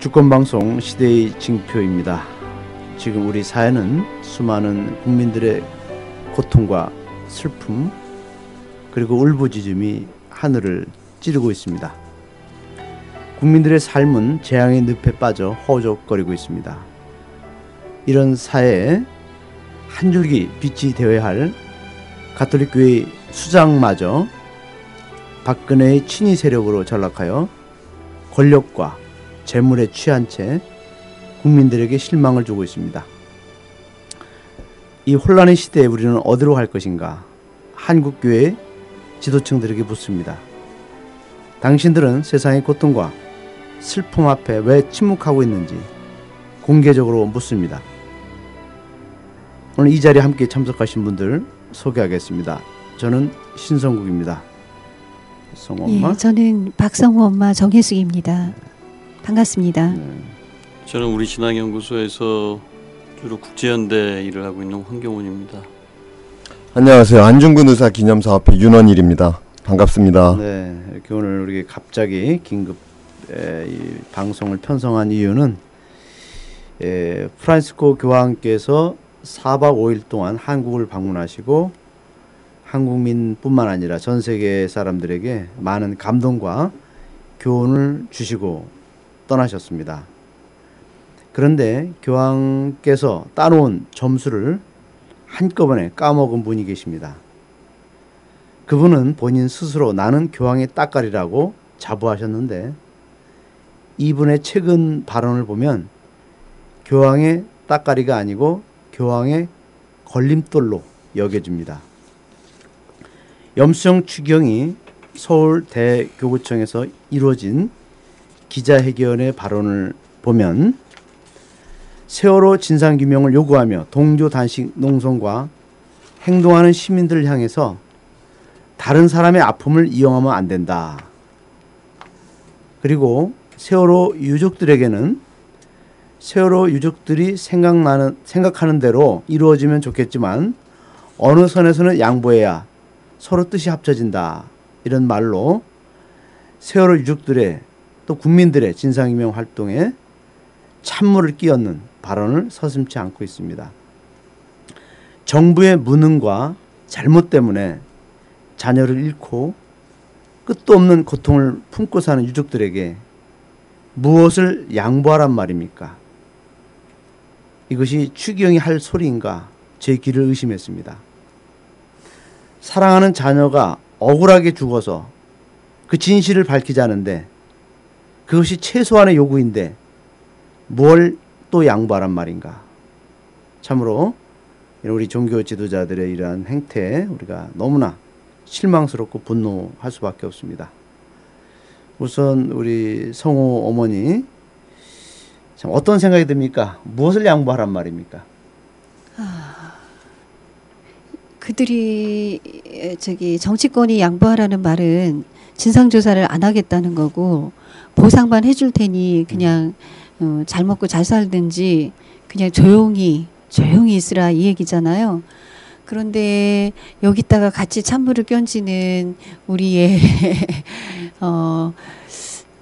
주권방송 시대의 징표입니다. 지금 우리 사회는 수많은 국민들의 고통과 슬픔 그리고 울부짖음이 하늘을 찌르고 있습니다. 국민들의 삶은 재앙의 늪에 빠져 허우적거리고 있습니다. 이런 사회에 한 줄기 빛이 되어야 할 가톨릭교회의 수장마저 박근혜의 친위 세력으로 전락하여 권력과 재물에 취한 채 국민들에게 실망을 주고 있습니다. 이 혼란의 시대에 우리는 어디로 갈 것인가? 한국교회 지도층들에게 묻습니다. 당신들은 세상의 고통과 슬픔 앞에 왜 침묵하고 있는지 공개적으로 묻습니다. 오늘 이 자리에 함께 참석하신 분들 소개하겠습니다. 저는 신성국입니다. 성우 엄마. 예, 저는 박성우 엄마 정혜숙입니다. 반갑습니다. 저는 우리 신앙연구소에서 주로 국제연대 일을 하고 있는 황경훈입니다. 안녕하세요. 안중근 의사 기념사업회 윤원일입니다. 반갑습니다. 네, 이렇게 오늘 우리 갑자기 긴급 이 방송을 편성한 이유는 프란시스코 교황께서 4박 5일 동안 한국을 방문하시고 한국민뿐만 아니라 전 세계 사람들에게 많은 감동과 교훈을 주시고 떠나셨습니다. 그런데 교황께서 따놓은 점수를 한꺼번에 까먹은 분이 계십니다. 그분은 본인 스스로 나는 교황의 따까리라고 자부하셨는데 이분의 최근 발언을 보면 교황의 따까리가 아니고 교황의 걸림돌로 여겨집니다. 염수정 추경이 서울대교구청에서 이루어진 기자회견의 발언을 보면 세월호 진상규명을 요구하며 동조 단식 농성과 행동하는 시민들을 향해서 다른 사람의 아픔을 이용하면 안 된다. 그리고 세월호 유족들에게는 세월호 유족들이 생각하는 대로 이루어지면 좋겠지만 어느 선에서는 양보해야 서로 뜻이 합쳐진다. 이런 말로 세월호 유족들의 또 국민들의 진상규명 활동에 찬물을 끼얹는 발언을 서슴지 않고 있습니다. 정부의 무능과 잘못 때문에 자녀를 잃고 끝도 없는 고통을 품고 사는 유족들에게 무엇을 양보하란 말입니까? 이것이 추기경이 할 소리인가 제 귀를 의심했습니다. 사랑하는 자녀가 억울하게 죽어서 그 진실을 밝히자는데 그것이 최소한의 요구인데 뭘 또 양보하란 말인가? 참으로 우리 종교 지도자들의 이러한 행태에 우리가 너무나 실망스럽고 분노할 수밖에 없습니다. 우선 우리 성호 어머니 참 어떤 생각이 듭니까? 무엇을 양보하란 말입니까? 그들이 정치권이 양보하라는 말은 진상조사를 안 하겠다는 거고 보상만 해줄 테니 그냥 잘 먹고 잘 살든지 그냥 조용히 있으라 이 얘기잖아요. 그런데 여기다가 같이 찬물을 끼얹는 우리의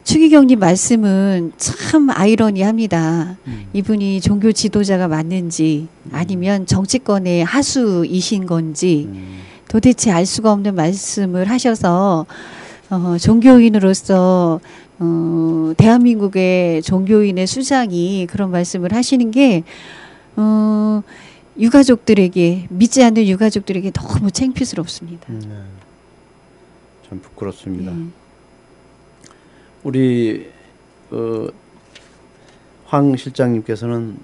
추기경님 말씀은 참 아이러니합니다. 이분이 종교 지도자가 맞는지 아니면 정치권의 하수이신 건지 도대체 알 수가 없는 말씀을 하셔서 종교인으로서 대한민국의 종교인의 수장이 그런 말씀을 하시는 게 유가족들에게 믿지 않는 유가족들에게 너무 창피스럽습니다. 참 부끄럽습니다. 우리 황 실장님께서는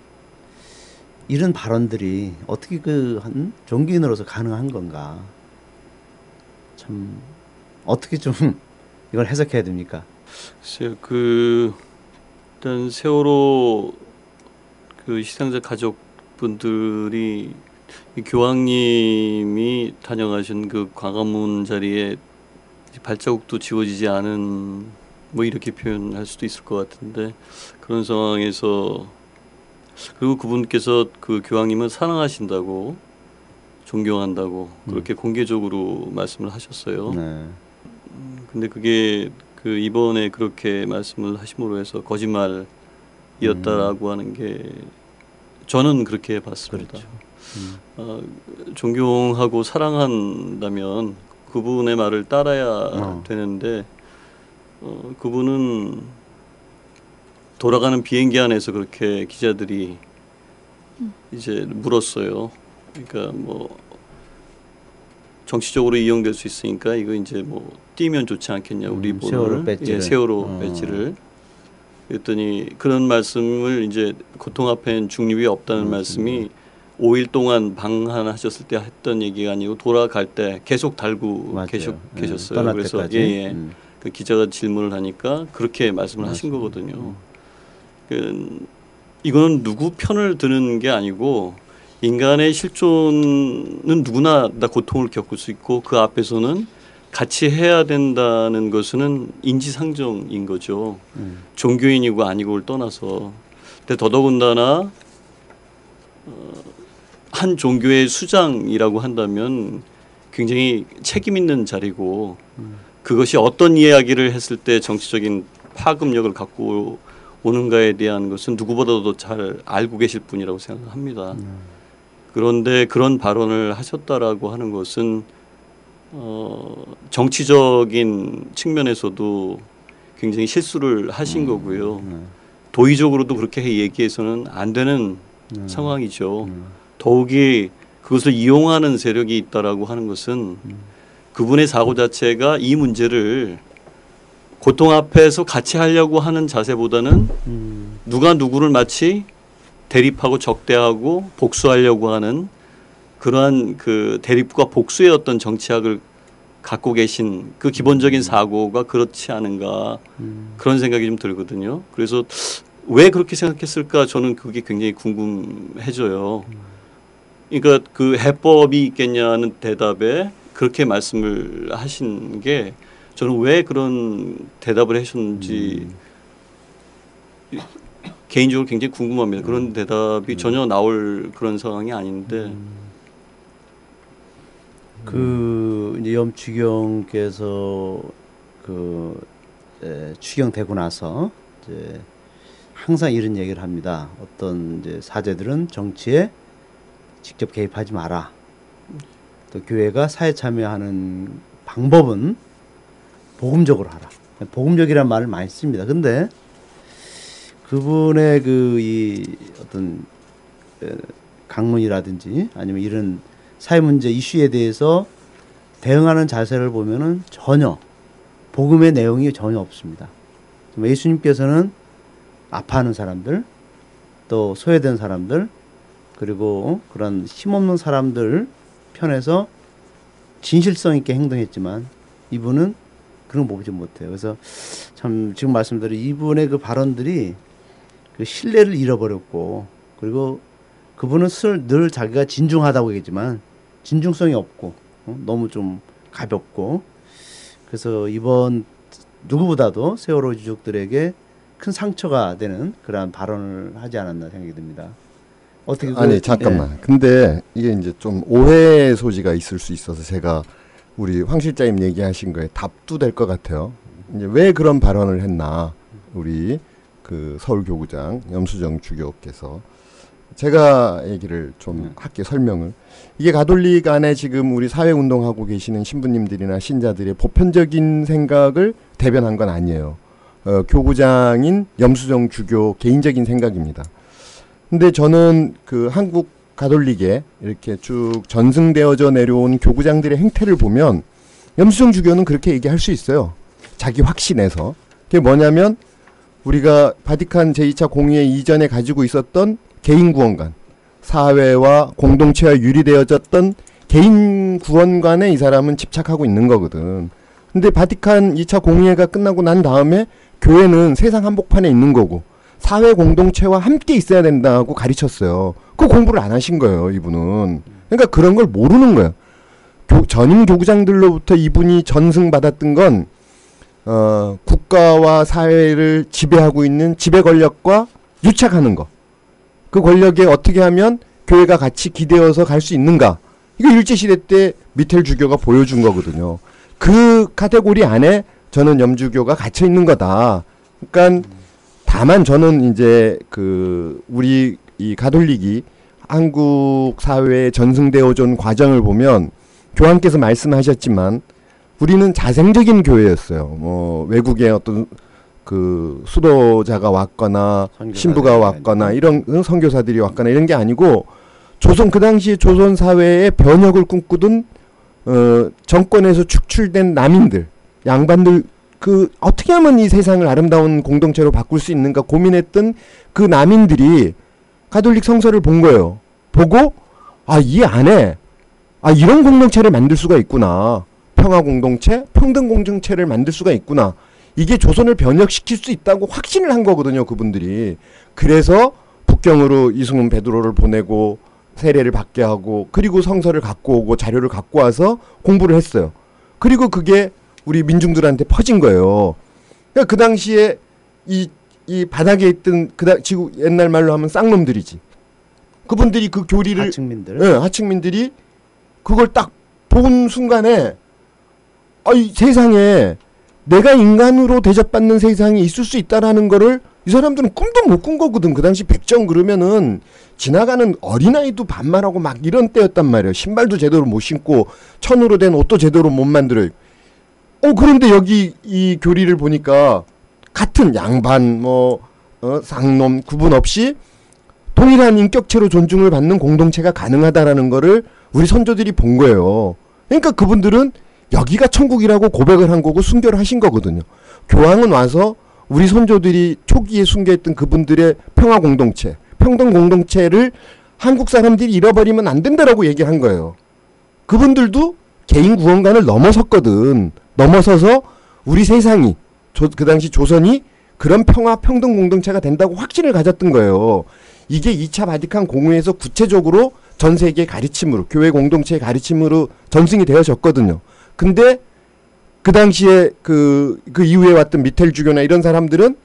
이런 발언들이 어떻게 한 종교인으로서 가능한 건가? 참 어떻게 좀 이걸 해석해야 됩니까? 글쎄요, 일단 세월호 희생자 가족분들이 교황님이 다녀가신 그 광화문 자리에 발자국도 지워지지 않은 이렇게 표현할 수도 있을 것 같은데 그런 상황에서 그리고 그분께서 그 교황님은 사랑하신다고 존경한다고 그렇게 공개적으로 말씀을 하셨어요. 네. 근데 그게 그 이번에 그렇게 말씀을 하심으로 해서 거짓말 얘기였다라고 하는 게 저는 그렇게 봤습니다. 그렇죠. 존경하고 사랑한다면 그분의 말을 따라야 되는데 그분은 돌아가는 비행기 안에서 그렇게 기자들이 이제 물었어요. 그러니까 뭐 정치적으로 이용될 수 있으니까 이거 이제 뭐 띄면 좋지 않겠냐 우리 세월호 본을 배지를. 세월호 배지를 그랬더니 그런 말씀을 이제 고통 앞엔 중립이 없다는 말씀이 5일 동안 방한하셨을 때 했던 얘기가 아니고 돌아갈 때 계속 달고 맞아요. 계셨어요. 떠날 그래서 때까지. 그 기자가 질문을 하니까 그렇게 말씀을 하신 거거든요. 이거는 누구 편을 드는 게 아니고 인간의 실존은 누구나 다 고통을 겪을 수 있고 그 앞에서는 같이 해야 된다는 것은 인지상정인 거죠. 종교인이고 아니고를 떠나서. 근데 더더군다나 한 종교의 수장이라고 한다면 굉장히 책임 있는 자리고 그것이 어떤 이야기를 했을 때 정치적인 파급력을 갖고 오는가에 대한 것은 누구보다도 잘 알고 계실 분이라고 생각합니다. 그런데 그런 발언을 하셨다라고 하는 것은 정치적인 측면에서도 굉장히 실수를 하신 거고요. 도의적으로도 그렇게 얘기해서는 안 되는 상황이죠. 더욱이 그것을 이용하는 세력이 있다라고 하는 것은 그분의 사고 자체가 이 문제를 고통 앞에서 같이 하려고 하는 자세보다는 누가 누구를 마치 대립하고 적대하고 복수하려고 하는 그러한 그 대립과 복수의 어떤 정치학을 갖고 계신 그 기본적인 사고가 그렇지 않은가 그런 생각이 좀 들거든요. 그래서 왜 그렇게 생각했을까 저는 그게 굉장히 궁금해져요. 그러니까 그 해법이 있겠냐는 대답에 그렇게 말씀을 하신 게 저는 왜 그런 대답을 하셨는지 개인적으로 굉장히 궁금합니다. 그런 대답이 전혀 나올 그런 상황이 아닌데 그 이제 염추경께서 추경되고 나서 이제 항상 이런 얘기를 합니다. 어떤 이제 사제들은 정치에 직접 개입하지 마라. 또 교회가 사회 참여하는 방법은 복음적으로 하라. 복음적이라는 말을 많이 씁니다. 근데 그분의 이 어떤 강론이라든지 아니면 이런 사회 문제 이슈에 대해서 대응하는 자세를 보면은 전혀 복음의 내용이 전혀 없습니다. 예수님께서는 아파하는 사람들, 또 소외된 사람들, 그리고 그런 힘없는 사람들 편에서 진실성 있게 행동했지만 이분은 그런 거 보지 못해요. 그래서 참 지금 말씀대로 이분의 그 발언들이 그 신뢰를 잃어버렸고, 그리고 그분은 늘 자기가 진중하다고 얘기했지만 진중성이 없고 너무 좀 가볍고, 그래서 이번 누구보다도 세월호 유족들에게 큰 상처가 되는 그러한 발언을 하지 않았나 생각이 듭니다. 어떻게 아니 잠깐만. 근데 이게 이제 좀 오해 소지가 있을 수 있어서 제가 우리 황 실장님 얘기하신 거에 답도 될 것 같아요. 이제 왜 그런 발언을 했나 우리 그 서울교구장 염수정 주교께서 제가 얘기를 좀 할게요. 설명을. 이게 가톨릭 안에 지금 우리 사회운동하고 계시는 신부님들이나 신자들의 보편적인 생각을 대변한 건 아니에요. 교구장인 염수정 주교 개인적인 생각입니다. 근데 저는 그 한국 가톨릭에 이렇게 쭉 전승되어져 내려온 교구장들의 행태를 보면 염수정 주교는 그렇게 얘기할 수 있어요. 자기 확신에서. 그게 뭐냐면 우리가 바티칸 제2차 공의회 이전에 가지고 있었던 개인 구원관, 사회와 공동체와 유리되어졌던 개인 구원관에 이 사람은 집착하고 있는 거거든. 근데 바티칸 2차 공의회가 끝나고 난 다음에 교회는 세상 한복판에 있는 거고 사회 공동체와 함께 있어야 된다고 가르쳤어요. 그 공부를 안 하신 거예요, 이분은. 그러니까 그런 걸 모르는 거예요. 전임 교구장들로부터 이분이 전승받았던 건 국가와 사회를 지배하고 있는 지배 권력과 유착하는 거. 그 권력에 어떻게 하면 교회가 같이 기대어서 갈 수 있는가. 이거 일제시대 때 미텔 주교가 보여준 거거든요. 그 카테고리 안에 저는 염주교가 갇혀 있는 거다. 그러니까 다만 저는 이제 우리 이 가톨릭이 한국 사회에 전승되어 온 과정을 보면 교황께서 말씀하셨지만 우리는 자생적인 교회였어요. 뭐 외국의 어떤 수도자가 왔거나 신부가 왔거나 이런 선교사들이 왔거나 이런 게 아니고 그 당시 조선 사회의 변혁을 꿈꾸던 정권에서 축출된 남인들, 양반들 어떻게 하면 이 세상을 아름다운 공동체로 바꿀 수 있는가 고민했던 그 남인들이 가톨릭 성서를 본 거예요. 보고 이 안에 이런 공동체를 만들 수가 있구나. 평화 공동체, 평등 공동체를 만들 수가 있구나. 이게 조선을 변혁시킬 수 있다고 확신을 한 거거든요, 그분들이. 그래서 북경으로 이승훈 베드로를 보내고 세례를 받게 하고 그리고 성서를 갖고 오고 자료를 갖고 와서 공부를 했어요. 그리고 그게 우리 민중들한테 퍼진 거예요. 그러니까 그 당시에 이 바닥에 있던 지구 옛날 말로 하면 쌍놈들이지. 그분들이 그 교리를 하층민들. 네, 하층민들이 그걸 딱 본 순간에 이 세상에 내가 인간으로 대접받는 세상이 있을 수 있다라는 거를 이 사람들은 꿈도 못 꾼 거거든. 그 당시 백정 그러면은 지나가는 어린아이도 반말하고 막 이런 때였단 말이에요. 신발도 제대로 못 신고 천으로 된 옷도 제대로 못 만들어요. 그런데 여기 이 교리를 보니까 같은 양반 쌍놈 구분 없이 동일한 인격체로 존중을 받는 공동체가 가능하다라는 거를 우리 선조들이 본 거예요. 그러니까 그분들은 여기가 천국이라고 고백을 한 거고 순교를 하신 거거든요. 교황은 와서 우리 선조들이 초기에 순교했던 그분들의 평화 공동체, 평등 공동체를 한국 사람들이 잃어버리면 안 된다라고 얘기를 한 거예요. 그분들도 개인 구원관을 넘어섰거든. 넘어서서 우리 세상이 그 당시 조선이 그런 평화 평등 공동체가 된다고 확신을 가졌던 거예요. 이게 2차 바티칸 공회에서 구체적으로 전 세계 가르침으로 교회 공동체의 가르침으로 전승이 되어졌거든요. 근데 그 당시에 그 이후에 왔던 미텔 주교나 이런 사람들은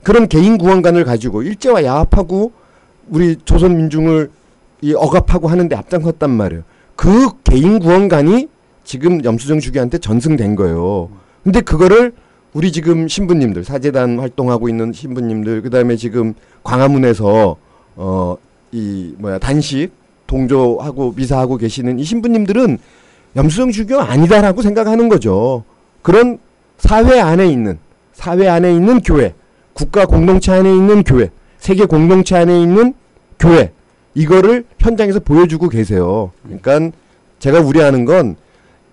그런 개인 구원관을 가지고 일제와 야합하고 우리 조선 민중을 억압하고 하는데 앞장섰단 말이에요. 그 개인 구원관이 지금 염수정 주교한테 전승된 거예요. 근데 그거를 우리 지금 신부님들, 사제단 활동하고 있는 신부님들, 그 다음에 지금 광화문에서 단식 동조하고 미사하고 계시는 이 신부님들은 염수정 주교 아니다라고 생각하는 거죠. 그런 사회 안에 있는 교회, 국가 공동체 안에 있는 교회, 세계 공동체 안에 있는 교회, 이거를 현장에서 보여주고 계세요. 그러니까 제가 우려하는 건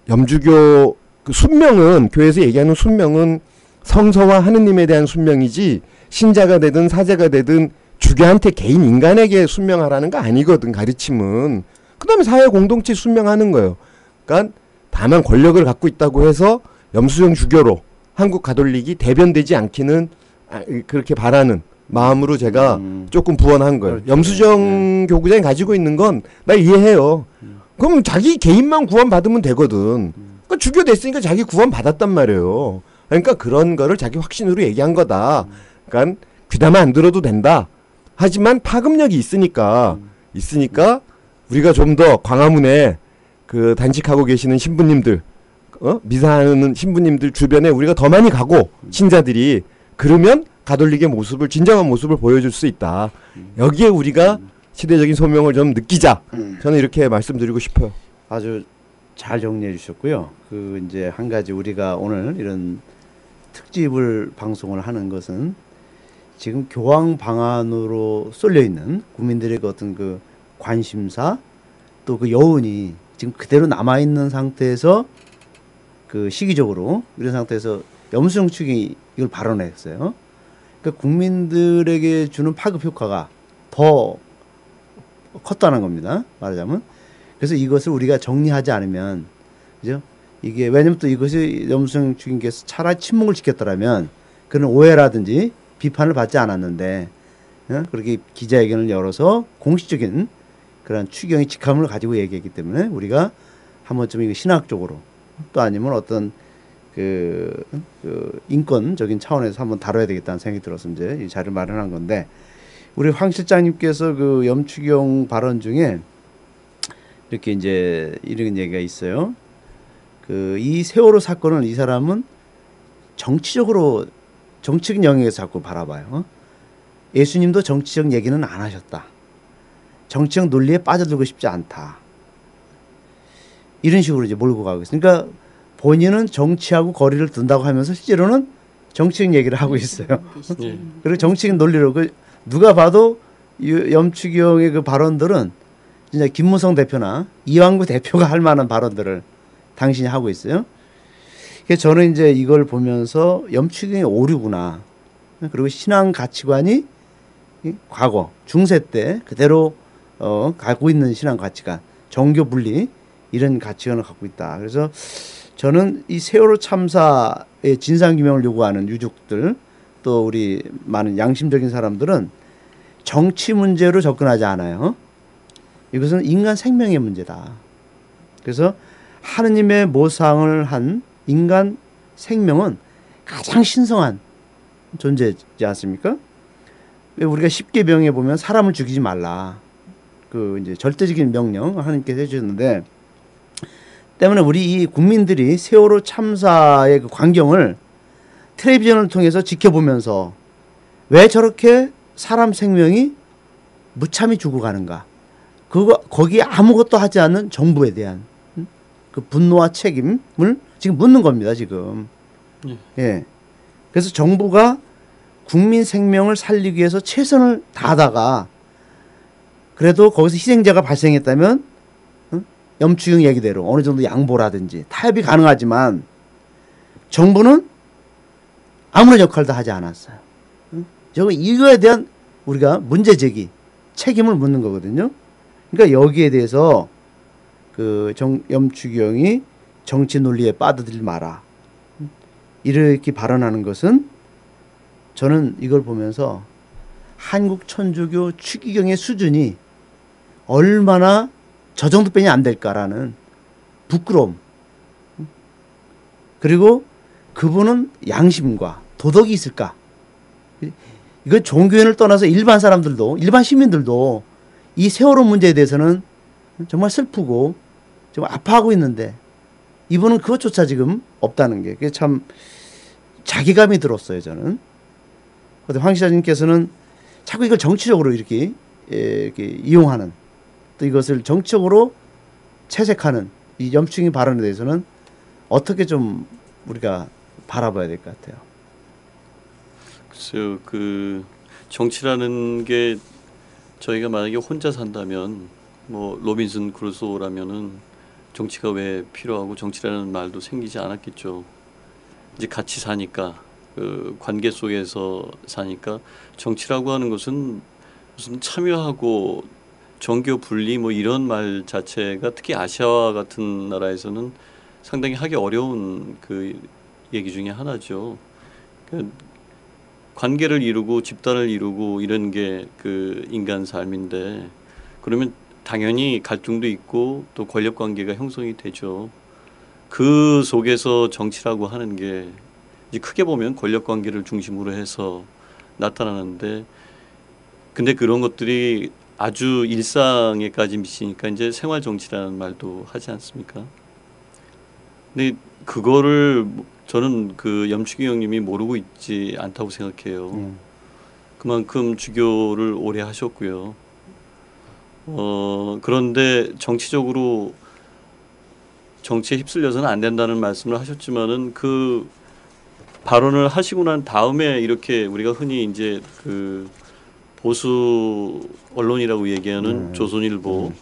염주교 순명은, 교회에서 얘기하는 순명은 성서와 하느님에 대한 순명이지 신자가 되든 사제가 되든 주교한테 개인 인간에게 순명하라는 거 아니거든. 가르침은. 그 다음에 사회 공동체 순명하는 거예요. 그러니까 다만 권력을 갖고 있다고 해서 염수정 주교로 한국 가톨릭이 대변되지 않기는 그렇게 바라는 마음으로 제가 조금 부원한 거예요. 그렇죠. 염수정 교구장이 가지고 있는 건 나 이해해요. 그럼 자기 개인만 구원 받으면 되거든. 그러니까 주교 됐으니까 자기 구원 받았단 말이에요. 그러니까 그런 거를 자기 확신으로 얘기한 거다. 그러니까 귀담아 안 들어도 된다. 하지만 파급력이 있으니까 우리가 좀 더 광화문에 그 단식하고 계시는 신부님들, 미사하는 신부님들 주변에 우리가 더 많이 가고 신자들이 그러면 가톨릭의 모습을, 진정한 모습을 보여줄 수 있다. 여기에 우리가 시대적인 소명을 좀 느끼자. 저는 이렇게 말씀드리고 싶어요. 아주 잘 정리해 주셨고요. 이제 한 가지 우리가 오늘 이런 특집을 방송을 하는 것은 지금 교황 방안으로 쏠려 있는 국민들의 어떤 그 관심사 또 그 여운이 지금 그대로 남아 있는 상태에서 그 시기적으로 이런 상태에서 염수정 측이 이걸 발언했어요. 그러니까 국민들에게 주는 파급 효과가 더 컸다는 겁니다. 말하자면. 그래서 이것을 우리가 정리하지 않으면, 그죠? 이게 왜냐면 또 이것이 염수정 측인께서 차라리 침묵을 지켰더라면 그런 오해라든지 비판을 받지 않았는데, 그렇게 기자회견을 열어서 공식적인 그런 추경의 직함을 가지고 얘기했기 때문에 우리가 한 번쯤 이거 신학적으로 또 아니면 어떤 그 인권적인 차원에서 한번 다뤄야 되겠다는 생각이 들어서 이제 이 자리를 마련한 건데, 우리 황 실장님께서 그 염추경 발언 중에 이렇게 이제 이런 얘기가 있어요. 이 세월호 사건을 이 사람은 정치적인 영역에서 자꾸 바라봐요. 예수님도 정치적 얘기는 안 하셨다. 정치적 논리에 빠져들고 싶지 않다. 이런 식으로 이제 몰고 가고 있어요. 그러니까 본인은 정치하고 거리를 둔다고 하면서 실제로는 정치적 얘기를 하고 있어요. 예. 그리고 정치적 논리로 누가 봐도 염축영의 그 발언들은 진짜 김무성 대표나 이완구 대표가 할 만한 발언들을 당신이 하고 있어요. 그래서 저는 이제 이걸 보면서 염축영의 오류구나. 그리고 신앙 가치관이 과거 중세 때 그대로 갖고 있는 신앙 가치관, 정교 분리 이런 가치관을 갖고 있다. 그래서 저는 이 세월호 참사의 진상 규명을 요구하는 유족들 또 우리 많은 양심적인 사람들은 정치 문제로 접근하지 않아요. 이것은 인간 생명의 문제다. 그래서 하느님의 모상을 한 인간 생명은 가장 신성한 존재지 않습니까? 우리가 십계명에 보면 사람을 죽이지 말라. 그 이제 절대적인 명령 하나님께서 해주셨는데 때문에 우리 이 국민들이 세월호 참사의 그 광경을 텔레비전을 통해서 지켜보면서 왜 저렇게 사람 생명이 무참히 죽어가는가? 거기에 아무것도 하지 않는 정부에 대한 그 분노와 책임을 지금 묻는 겁니다. 지금. 예. 그래서 정부가 국민 생명을 살리기 위해서 최선을 다하다가 그래도 거기서 희생자가 발생했다면 염추경 얘기대로 어느 정도 양보라든지 타협이 가능하지만 정부는 아무런 역할도 하지 않았어요. 저거 이거에 대한 우리가 문제 제기, 책임을 묻는 거거든요. 그러니까 여기에 대해서 그 염추경이 정치 논리에 빠져들지 마라. 이렇게 발언하는 것은 저는 이걸 보면서 한국 천주교 추기경의 수준이 얼마나 저 정도뿐이 안 될까라는 부끄러움. 그리고 그분은 양심과 도덕이 있을까? 이건 종교인을 떠나서 일반 사람들도, 일반 시민들도 이 세월호 문제에 대해서는 정말 슬프고 좀 아파하고 있는데 이분은 그것조차 지금 없다는 게 그게 참 자괴감이 들었어요, 저는. 그런데 황 시장님께서는 자꾸 이걸 정치적으로 이렇게 이용하는 또 이것을 정치적으로 채색하는 이 염충이 발언에 대해서는 어떻게 좀 우리가 바라봐야 될 것 같아요. 글쎄요, 그 정치라는 게 저희가 만약에 혼자 산다면 뭐 로빈슨 크루소라면은 정치가 왜 필요하고 정치라는 말도 생기지 않았겠죠. 이제 같이 사니까 그 관계 속에서 사니까 정치라고 하는 것은 무슨 참여하고 정교 분리 뭐 이런 말 자체가 특히 아시아와 같은 나라에서는 상당히 하기 어려운 그 얘기 중에 하나죠. 그 관계를 이루고 집단을 이루고 이런 게 그 인간 삶인데 그러면 당연히 갈등도 있고 또 권력 관계가 형성이 되죠. 그 속에서 정치라고 하는 게 이제 크게 보면 권력 관계를 중심으로 해서 나타나는데 근데 그런 것들이 아주 일상에까지 미치니까 이제 생활 정치라는 말도 하지 않습니까? 근데 그거를 저는 그 염축이 형님이 모르고 있지 않다고 생각해요. 그만큼 주교를 오래 하셨고요. 그런데 정치적으로 정치에 휩쓸려서는 안 된다는 말씀을 하셨지만은 그 발언을 하시고 난 다음에 이렇게 우리가 흔히 이제 그 보수 언론이라고 얘기하는 조선일보,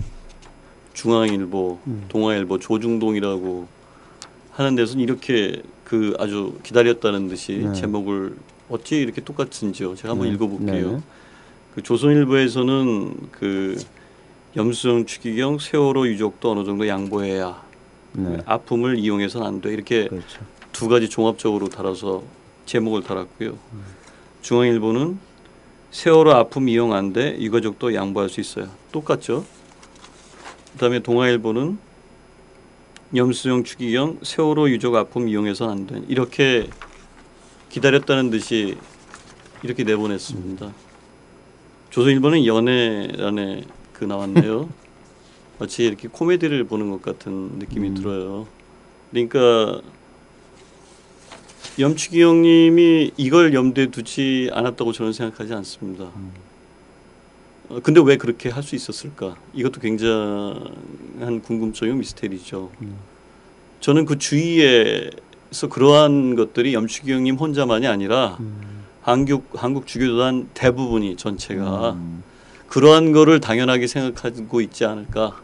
중앙일보, 동아일보, 조중동이라고 하는 데서는 이렇게 그 아주 기다렸다는 듯이 제목을 어찌 이렇게 똑같은지요. 제가 한번 읽어볼게요. 그 조선일보에서는 그 염수정 추기경 세월호 유족도 어느 정도 양보해야 아픔을 이용해서는 안 돼. 이렇게 그렇죠. 두 가지 종합적으로 달아서 제목을 달았고요. 중앙일보는 세월호 아픔 이용 안 돼. 유가족도 양보할 수 있어요. 똑같죠. 그다음에 동아일보는 염수정 추기경 세월호 유족 아픔 이용해서는 안 돼. 이렇게 기다렸다는 듯이 이렇게 내보냈습니다. 조선일보는 연애란에 그 나왔네요. 마치 이렇게 코미디를 보는 것 같은 느낌이 들어요. 그러니까 염치기 형님이 이걸 염두에 두지 않았다고 저는 생각하지 않습니다. 근데 왜 그렇게 할 수 있었을까? 이것도 굉장한 궁금증이고 미스테리죠. 저는 그 주위에서 그러한 것들이 염치기 형님 혼자만이 아니라 한국 주교단 대부분이 전체가 그러한 거를 당연하게 생각하고 있지 않을까.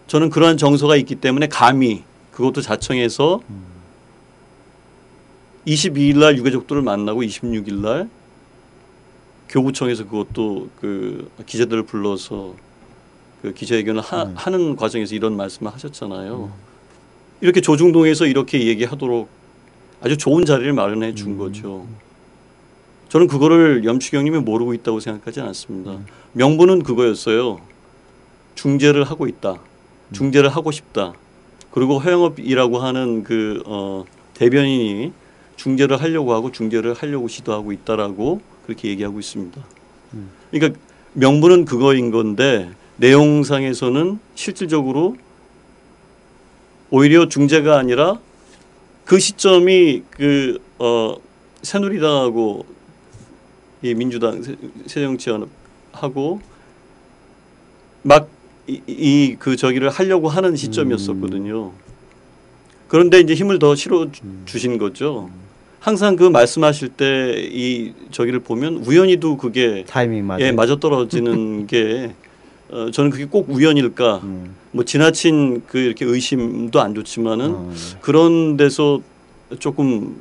저는 그러한 정서가 있기 때문에 감히 그것도 자청해서 22일 날 유가족들을 만나고 26일 날 교구청에서 그것도 그 기자들을 불러서 그 기자회견을 하는 과정에서 이런 말씀을 하셨잖아요. 이렇게 조중동에서 이렇게 얘기하도록 아주 좋은 자리를 마련해 준 거죠. 저는 그거를 염치기 형님이 모르고 있다고 생각하지 않습니다. 명분은 그거였어요. 중재를 하고 있다. 중재를 하고 싶다. 그리고 허영업이라고 하는 그 대변인이 중재를 하려고 하고 중재를 하려고 시도하고 있다라고 그렇게 얘기하고 있습니다. 그러니까 명분은 그거인 건데 내용상에서는 실질적으로 오히려 중재가 아니라 그 시점이 그 새누리당하고 이 민주당 새정치연합하고 막 이 그 저기를 하려고 하는 시점이었었거든요. 그런데 이제 힘을 더 실어 주신 거죠. 항상 그 말씀하실 때 이 저기를 보면 우연히도 그게 타이밍 맞아요. 예, 맞아 떨어지는 게 저는 그게 꼭 우연일까? 뭐 지나친 그 이렇게 의심도 안 좋지만은 그런 데서 조금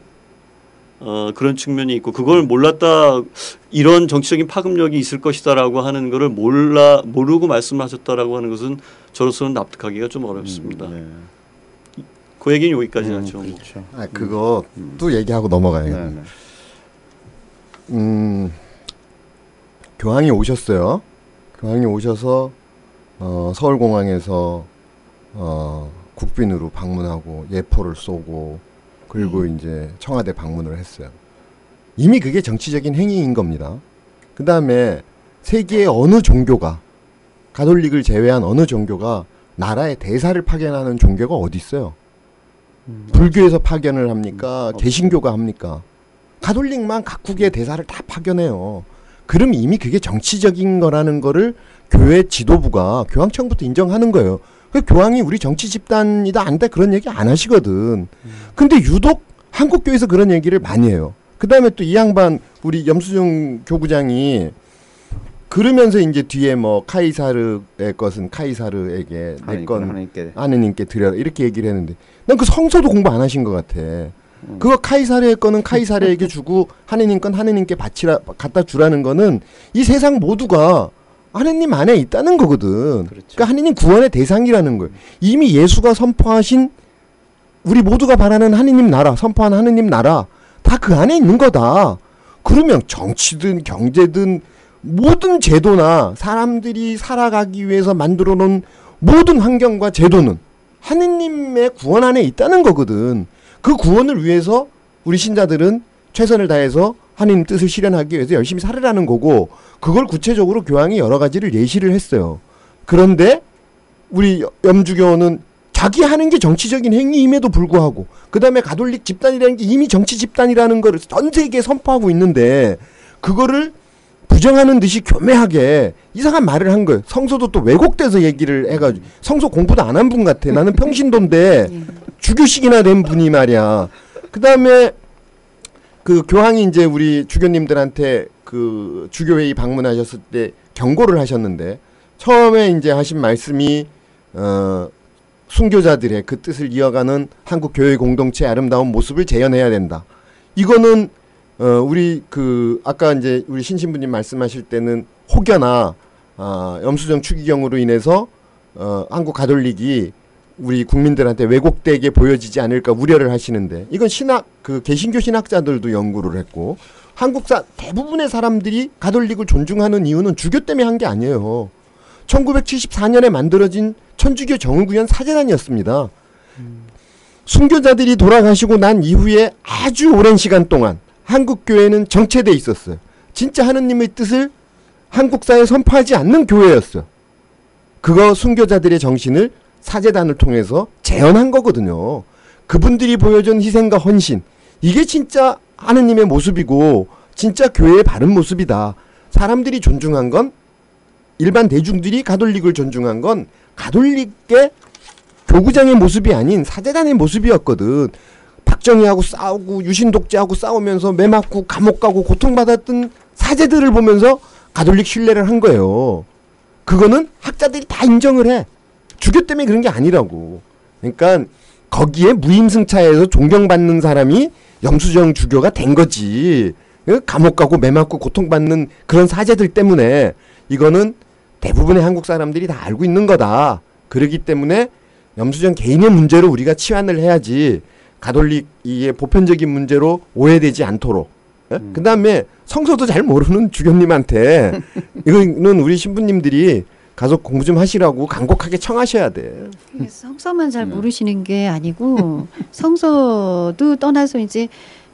그런 측면이 있고 그걸 몰랐다 이런 정치적인 파급력이 있을 것이다라고 하는 거를 모르고 말씀하셨다라고 하는 것은 저로서는 납득하기가 좀 어렵습니다. 네. 그 얘기는 여기까지 하죠. 그렇죠. 아, 그거 또 얘기하고 넘어가야겠네. 네. 교황이 오셨어요. 교황이 오셔서 서울공항에서 국빈으로 방문하고 예포를 쏘고 그리고 이제 청와대 방문을 했어요. 이미 그게 정치적인 행위인 겁니다. 그 다음에 세계의 어느 종교가 가톨릭을 제외한 어느 종교가 나라의 대사를 파견하는 종교가 어디 있어요? 불교에서 파견을 합니까? 개신교가 합니까? 가톨릭만 각국의 대사를 다 파견해요. 그럼 이미 그게 정치적인 거라는 거를 교회 지도부가 교황청부터 인정하는 거예요. 교황이 우리 정치 집단이다 안다 그런 얘기 안 하시거든. 근데 유독 한국교회에서 그런 얘기를 많이 해요. 그 다음에 또 이 양반 우리 염수정 교구장이 그러면서 이제 뒤에 뭐 카이사르의 것은 카이사르에게 내 건 하느님께 드려라 이렇게 얘기를 했는데 난 그 성서도 공부 안 하신 것 같아. 그거 카이사르의 거는 카이사르에게 주고 하느님 건 하느님께 갖다 주라는 거는 이 세상 모두가 하느님 안에 있다는 거거든. 그렇죠. 그러니까 하느님 구원의 대상이라는 거예요. 이미 예수가 선포하신 우리 모두가 바라는 하느님 나라, 선포한 하느님 나라 다 그 안에 있는 거다. 그러면 정치든 경제든 모든 제도나 사람들이 살아가기 위해서 만들어 놓은 모든 환경과 제도는 하느님의 구원 안에 있다는 거거든. 그 구원을 위해서 우리 신자들은 최선을 다해서 하느님 뜻을 실현하기 위해서 열심히 살으라는 거고 그걸 구체적으로 교황이 여러 가지를 예시를 했어요. 그런데 우리 염주교는 자기 하는 게 정치적인 행위임에도 불구하고 그 다음에 가톨릭 집단이라는 게 이미 정치 집단이라는 걸 전 세계에 선포하고 있는데 그거를 부정하는 듯이 교묘하게 이상한 말을 한 거예요. 성서도 또 왜곡돼서 얘기를 해가지고 성서 공부도 안 한 분 같아. 나는 평신도인데 주교식이나 된 분이 말이야. 그 다음에 그 교황이 이제 우리 주교님들한테 그 주교회의 방문하셨을 때 경고를 하셨는데 처음에 이제 하신 말씀이 순교자들의 그 뜻을 이어가는 한국 교회 공동체의 아름다운 모습을 재현해야 된다. 이거는 우리 그 아까 이제 우리 신신부님 말씀하실 때는 혹여나 염수정 추기경으로 인해서 한국 가톨릭이 우리 국민들한테 왜곡되게 보여지지 않을까 우려를 하시는데 이건 신학 그 개신교 신학자들도 연구를 했고 한국 대부분의 사람들이 가톨릭을 존중하는 이유는 주교 때문에 한 게 아니에요. 1974년에 만들어진 천주교 정의구현 사제단이었습니다. 순교자들이 돌아가시고 난 이후에 아주 오랜 시간 동안 한국 교회는 정체돼 있었어요. 진짜 하느님의 뜻을 한국사에 선포하지 않는 교회였어요. 그거 순교자들의 정신을 사제단을 통해서 재현한 거거든요. 그분들이 보여준 희생과 헌신, 이게 진짜 하느님의 모습이고 진짜 교회의 바른 모습이다. 사람들이 존중한 건, 일반 대중들이 가톨릭을 존중한 건 가톨릭의 교구장의 모습이 아닌 사제단의 모습이었거든. 박정희하고 싸우고 유신 독재하고 싸우면서 매 맞고 감옥 가고 고통받았던 사제들을 보면서 가톨릭 신뢰를 한 거예요. 그거는 학자들이 다 인정을 해. 주교 때문에 그런 게 아니라고. 그러니까 거기에 무임승차해서 존경받는 사람이 염수정 주교가 된 거지. 감옥 가고 매 맞고 고통받는 그런 사제들 때문에 이거는 대부분의 한국 사람들이 다 알고 있는 거다. 그러기 때문에 염수정 개인의 문제로 우리가 치환을 해야지 가톨릭 이게 보편적인 문제로 오해되지 않도록. 그 다음에 성서도 잘 모르는 주교님한테 이거는 우리 신부님들이 가서 공부 좀 하시라고 간곡하게 청하셔야 돼. 성서만 잘 모르시는 게 아니고 성서도 떠나서 이제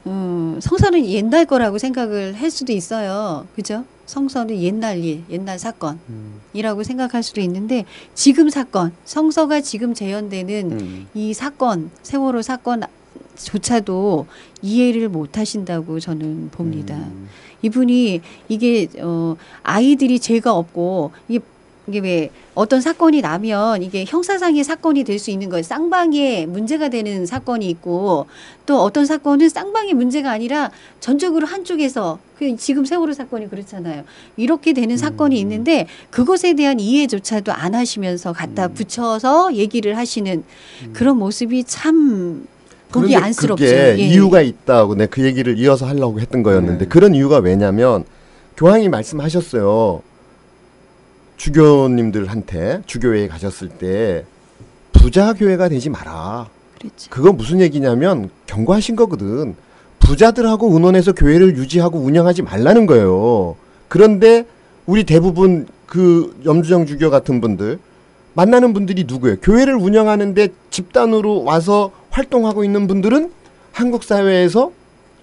성서는 옛날 거라고 생각을 할 수도 있어요. 그죠? 성서는 옛날 일, 옛날 사건이라고 생각할 수도 있는데 지금 사건, 성서가 지금 재현되는 이 사건, 세월호 사건조차도 이해를 못 하신다고 저는 봅니다. 이분이 이게 아이들이 죄가 없고 이게 왜 어떤 사건이 나면 이게 형사상의 사건이 될 수 있는 거예요. 쌍방에 문제가 되는 사건이 있고 또 어떤 사건은 쌍방의 문제가 아니라 전적으로 한쪽에서 지금 세월호 사건이 그렇잖아요. 이렇게 되는 사건이 있는데 그것에 대한 이해조차도 안 하시면서 갖다 붙여서 얘기를 하시는 그런 모습이 참 보기 안쓰럽죠. 그게 예. 이유가 있다고 내가 그 얘기를 이어서 하려고 했던 거였는데 그런 이유가 왜냐면 교황이 말씀하셨어요. 주교님들한테 주교회에 가셨을 때 부자 교회가 되지 마라. 그렇죠. 그거 무슨 얘기냐면 경고하신 거거든. 부자들하고 의논해서 교회를 유지하고 운영하지 말라는 거예요. 그런데 우리 대부분 그 염주정 주교 같은 분들 만나는 분들이 누구예요? 교회를 운영하는데 집단으로 와서 활동하고 있는 분들은 한국 사회에서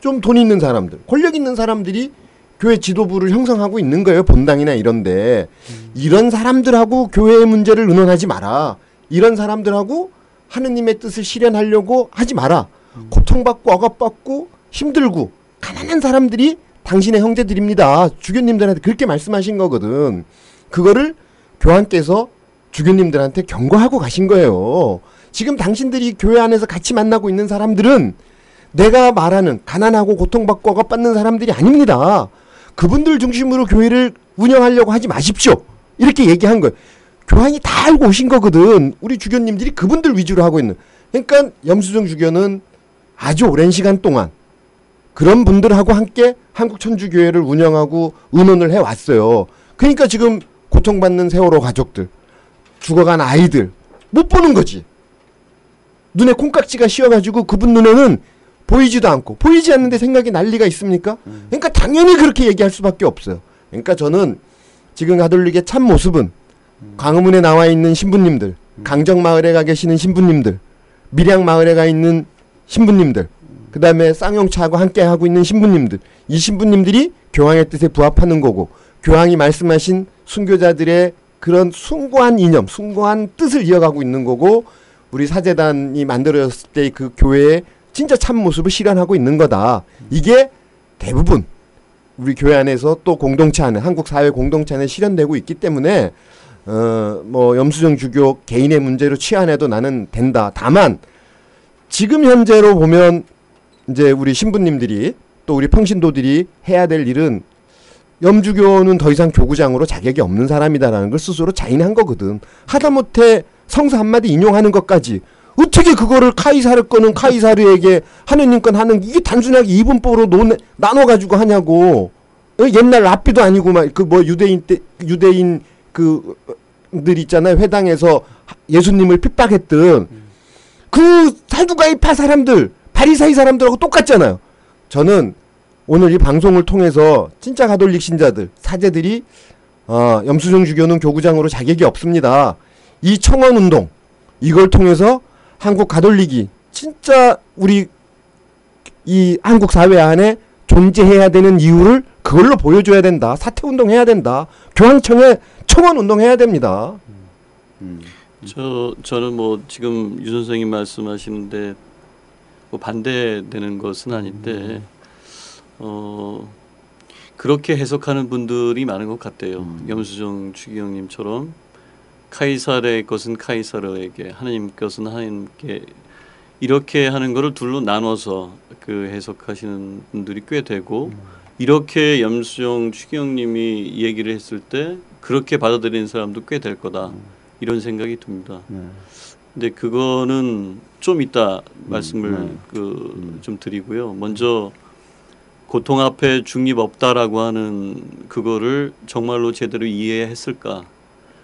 좀 돈 있는 사람들, 권력 있는 사람들이 교회 지도부를 형성하고 있는 거예요. 본당이나 이런데. 이런 사람들하고 교회의 문제를 의논하지 마라. 이런 사람들하고 하느님의 뜻을 실현하려고 하지 마라. 고통받고 억압받고 힘들고 가난한 사람들이 당신의 형제들입니다. 주교님들한테 그렇게 말씀하신 거거든. 그거를 교황께서 주교님들한테 경고하고 가신 거예요. 지금 당신들이 교회 안에서 같이 만나고 있는 사람들은 내가 말하는 가난하고 고통받고 억압받는 사람들이 아닙니다. 그분들 중심으로 교회를 운영하려고 하지 마십시오. 이렇게 얘기한 거예요. 교황이 다 알고 오신 거거든. 우리 주교님들이 그분들 위주로 하고 있는. 그러니까 염수정 주교는 아주 오랜 시간 동안 그런 분들하고 함께 한국천주교회를 운영하고 의논을 해왔어요. 그러니까 지금 고통받는 세월호 가족들, 죽어간 아이들 못 보는 거지. 눈에 콩깍지가 씌어가지고 그분 눈에는 보이지도 않고 보이지 않는데 생각이 날 리가 있습니까? 그러니까 당연히 그렇게 얘기할 수밖에 없어요. 그러니까 저는 지금 가톨릭의 참 모습은 광화문에 나와 있는 신부님들, 강정마을에 가 계시는 신부님들, 밀양마을에 가 있는 신부님들, 그 다음에 쌍용차하고 함께 하고 있는 신부님들, 이 신부님들이 교황의 뜻에 부합하는 거고 교황이 말씀하신 순교자들의 그런 숭고한 이념, 숭고한 뜻을 이어가고 있는 거고 우리 사제단이 만들어졌을 때 그 교회의 진짜 참 모습을 실현하고 있는 거다. 이게 대부분 우리 교회 안에서 또 공동체 안에 한국 사회 공동체 안에 실현되고 있기 때문에 뭐 염수정 주교 개인의 문제로 치환해도 나는 된다. 다만 지금 현재로 보면 이제 우리 신부님들이 또 우리 평신도들이 해야 될 일은 염주교는 더 이상 교구장으로 자격이 없는 사람이다라는 걸 스스로 자인한 거거든. 하다못해 성서 한마디 인용하는 것까지 어떻게 그거를 카이사르 거는 카이사르에게 하느님 건 하는 이게 단순하게 이분법으로 나눠가지고 하냐고. 옛날 랍비도 아니고 막 그 뭐 유대인 그들 있잖아요. 회당에서 예수님을 핍박했던 그 사두가이파 사람들 바리사이 사람들하고 똑같잖아요. 저는 오늘 이 방송을 통해서 진짜 가톨릭 신자들 사제들이 염수정 주교는 교구장으로 자격이 없습니다. 이 청원운동 이걸 통해서 한국 가톨릭이 진짜 우리 이 한국 사회 안에 존재해야 되는 이유를 그걸로 보여줘야 된다. 사퇴운동 해야 된다. 교황청에 청원운동 해야 됩니다. 저는 뭐 지금 유 선생님 말씀하시는데 뭐 반대되는 것은 아닌데 그렇게 해석하는 분들이 많은 것 같아요. 염수정 추기경님처럼 카이사르의 것은 카이사르에게, 하나님 것은 하나님께, 이렇게 하는 것을 둘로 나눠서 그 해석하시는 분들이 꽤 되고, 이렇게 염수정 추기경님이 얘기를 했을 때 그렇게 받아들이는 사람도 꽤 될 거다, 이런 생각이 듭니다. 근데 그거는 좀 이따 말씀을 좀 드리고요. 먼저 고통 앞에 중립 없다라고 하는 그거를 정말로 제대로 이해했을까?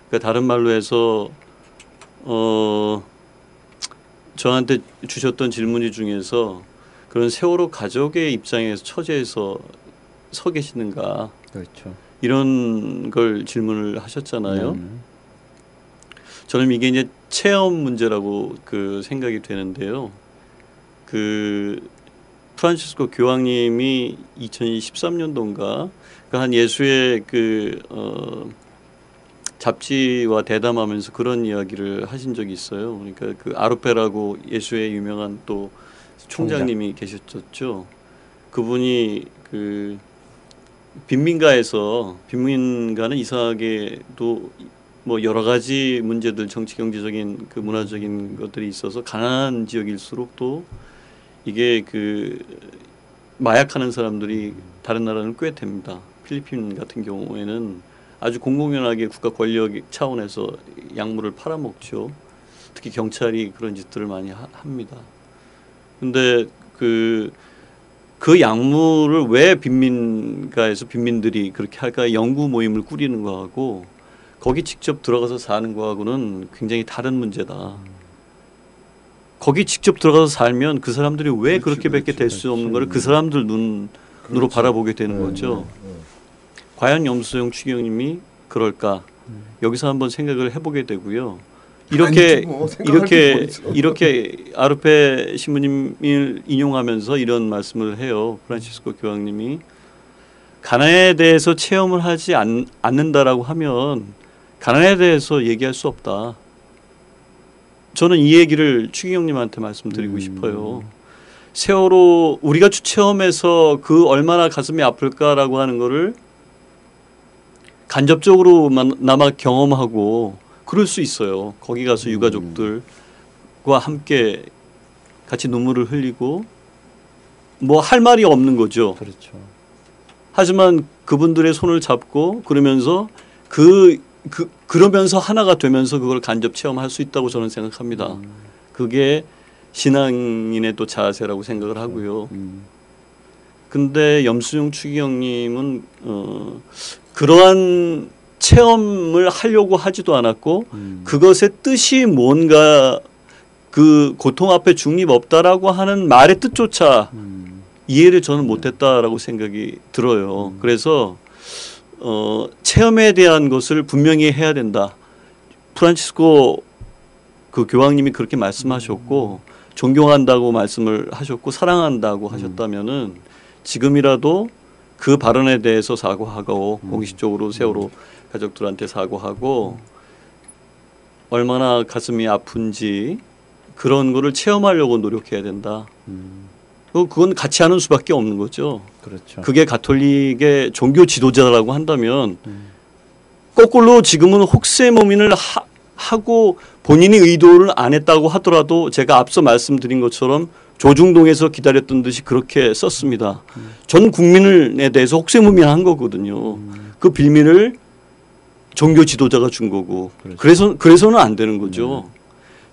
그러니까 다른 말로 해서 저한테 주셨던 질문 중에서 그런 세월호 가족의 입장에서 처지에서 서 계시는가? 그렇죠. 이런 걸 질문을 하셨잖아요. 저는 이게 이제 체험 문제라고 그 생각이 되는데요. 그 프란치스코 교황님이 2013년도인가 한 예수의 그 잡지와 대담하면서 그런 이야기를 하신 적이 있어요. 그러니까 그 아르페라고 예수의 유명한 또 총장님이 계셨죠. 그분이 그 빈민가는 이상하게도 뭐 여러 가지 문제들, 정치 경제적인 그 문화적인 것들이 있어서 가난한 지역일수록 또 이게 그 마약하는 사람들이 다른 나라는 꽤 됩니다. 필리핀 같은 경우에는 아주 공공연하게 국가 권력 차원에서 약물을 팔아먹죠. 특히 경찰이 그런 짓들을 많이 합니다. 근데 그 약물을 왜 빈민가에서 빈민들이 그렇게 할까 연구 모임을 꾸리는 거하고 거기 직접 들어가서 사는 거하고는 굉장히 다른 문제다. 거기 직접 들어가서 살면 그 사람들이 왜 그렇게밖에 될 수 없는 거를 그 사람들 눈으로 바라보게 되는 거죠. 과연 염수정 추기경님이 그럴까? 여기서 한번 생각을 해보게 되고요. 이렇게 아르페 신부님을 인용하면서 이런 말씀을 해요. 프란치스코 교황님이 가난에 대해서 체험을 하지 않는다라고 하면 가난에 대해서 얘기할 수 없다. 저는 이 얘기를 추기경님한테 말씀드리고 싶어요. 세월호 우리가 체험해서 그 얼마나 가슴이 아플까라고 하는 거를 간접적으로나마 경험하고 그럴 수 있어요. 거기 가서 유가족들과 함께 같이 눈물을 흘리고 뭐 할 말이 없는 거죠. 그렇죠. 하지만 그분들의 손을 잡고 그러면서 그러면서 하나가 되면서 그걸 간접 체험할 수 있다고 저는 생각합니다. 그게 신앙인의 또 자세라고 생각을 하고요. 근데 염수정 추기경님은 그러한 체험을 하려고 하지도 않았고 그것의 뜻이 뭔가 그 고통 앞에 중립 없다라고 하는 말의 뜻조차 이해를 저는 못했다라고 생각이 들어요. 그래서 체험에 대한 것을 분명히 해야 된다. 프란치스코 그 교황님이 그렇게 말씀하셨고 존경한다고 말씀을 하셨고 사랑한다고 하셨다면은 지금이라도 그 발언에 대해서 사과하고 공식적으로 세월호 가족들한테 사과하고 얼마나 가슴이 아픈지 그런 거를 체험하려고 노력해야 된다. 그건 같이 하는 수밖에 없는 거죠. 그렇죠. 그게 가톨릭의 종교 지도자라고 한다면 거꾸로 지금은 혹세무민을 하고 본인이 의도를 안 했다고 하더라도 제가 앞서 말씀드린 것처럼 조중동에서 기다렸던 듯이 그렇게 썼습니다. 전 국민에 대해서 혹세무민한 거거든요. 그 빌미를 종교 지도자가 준 거고 그래서는 안 되는 거죠.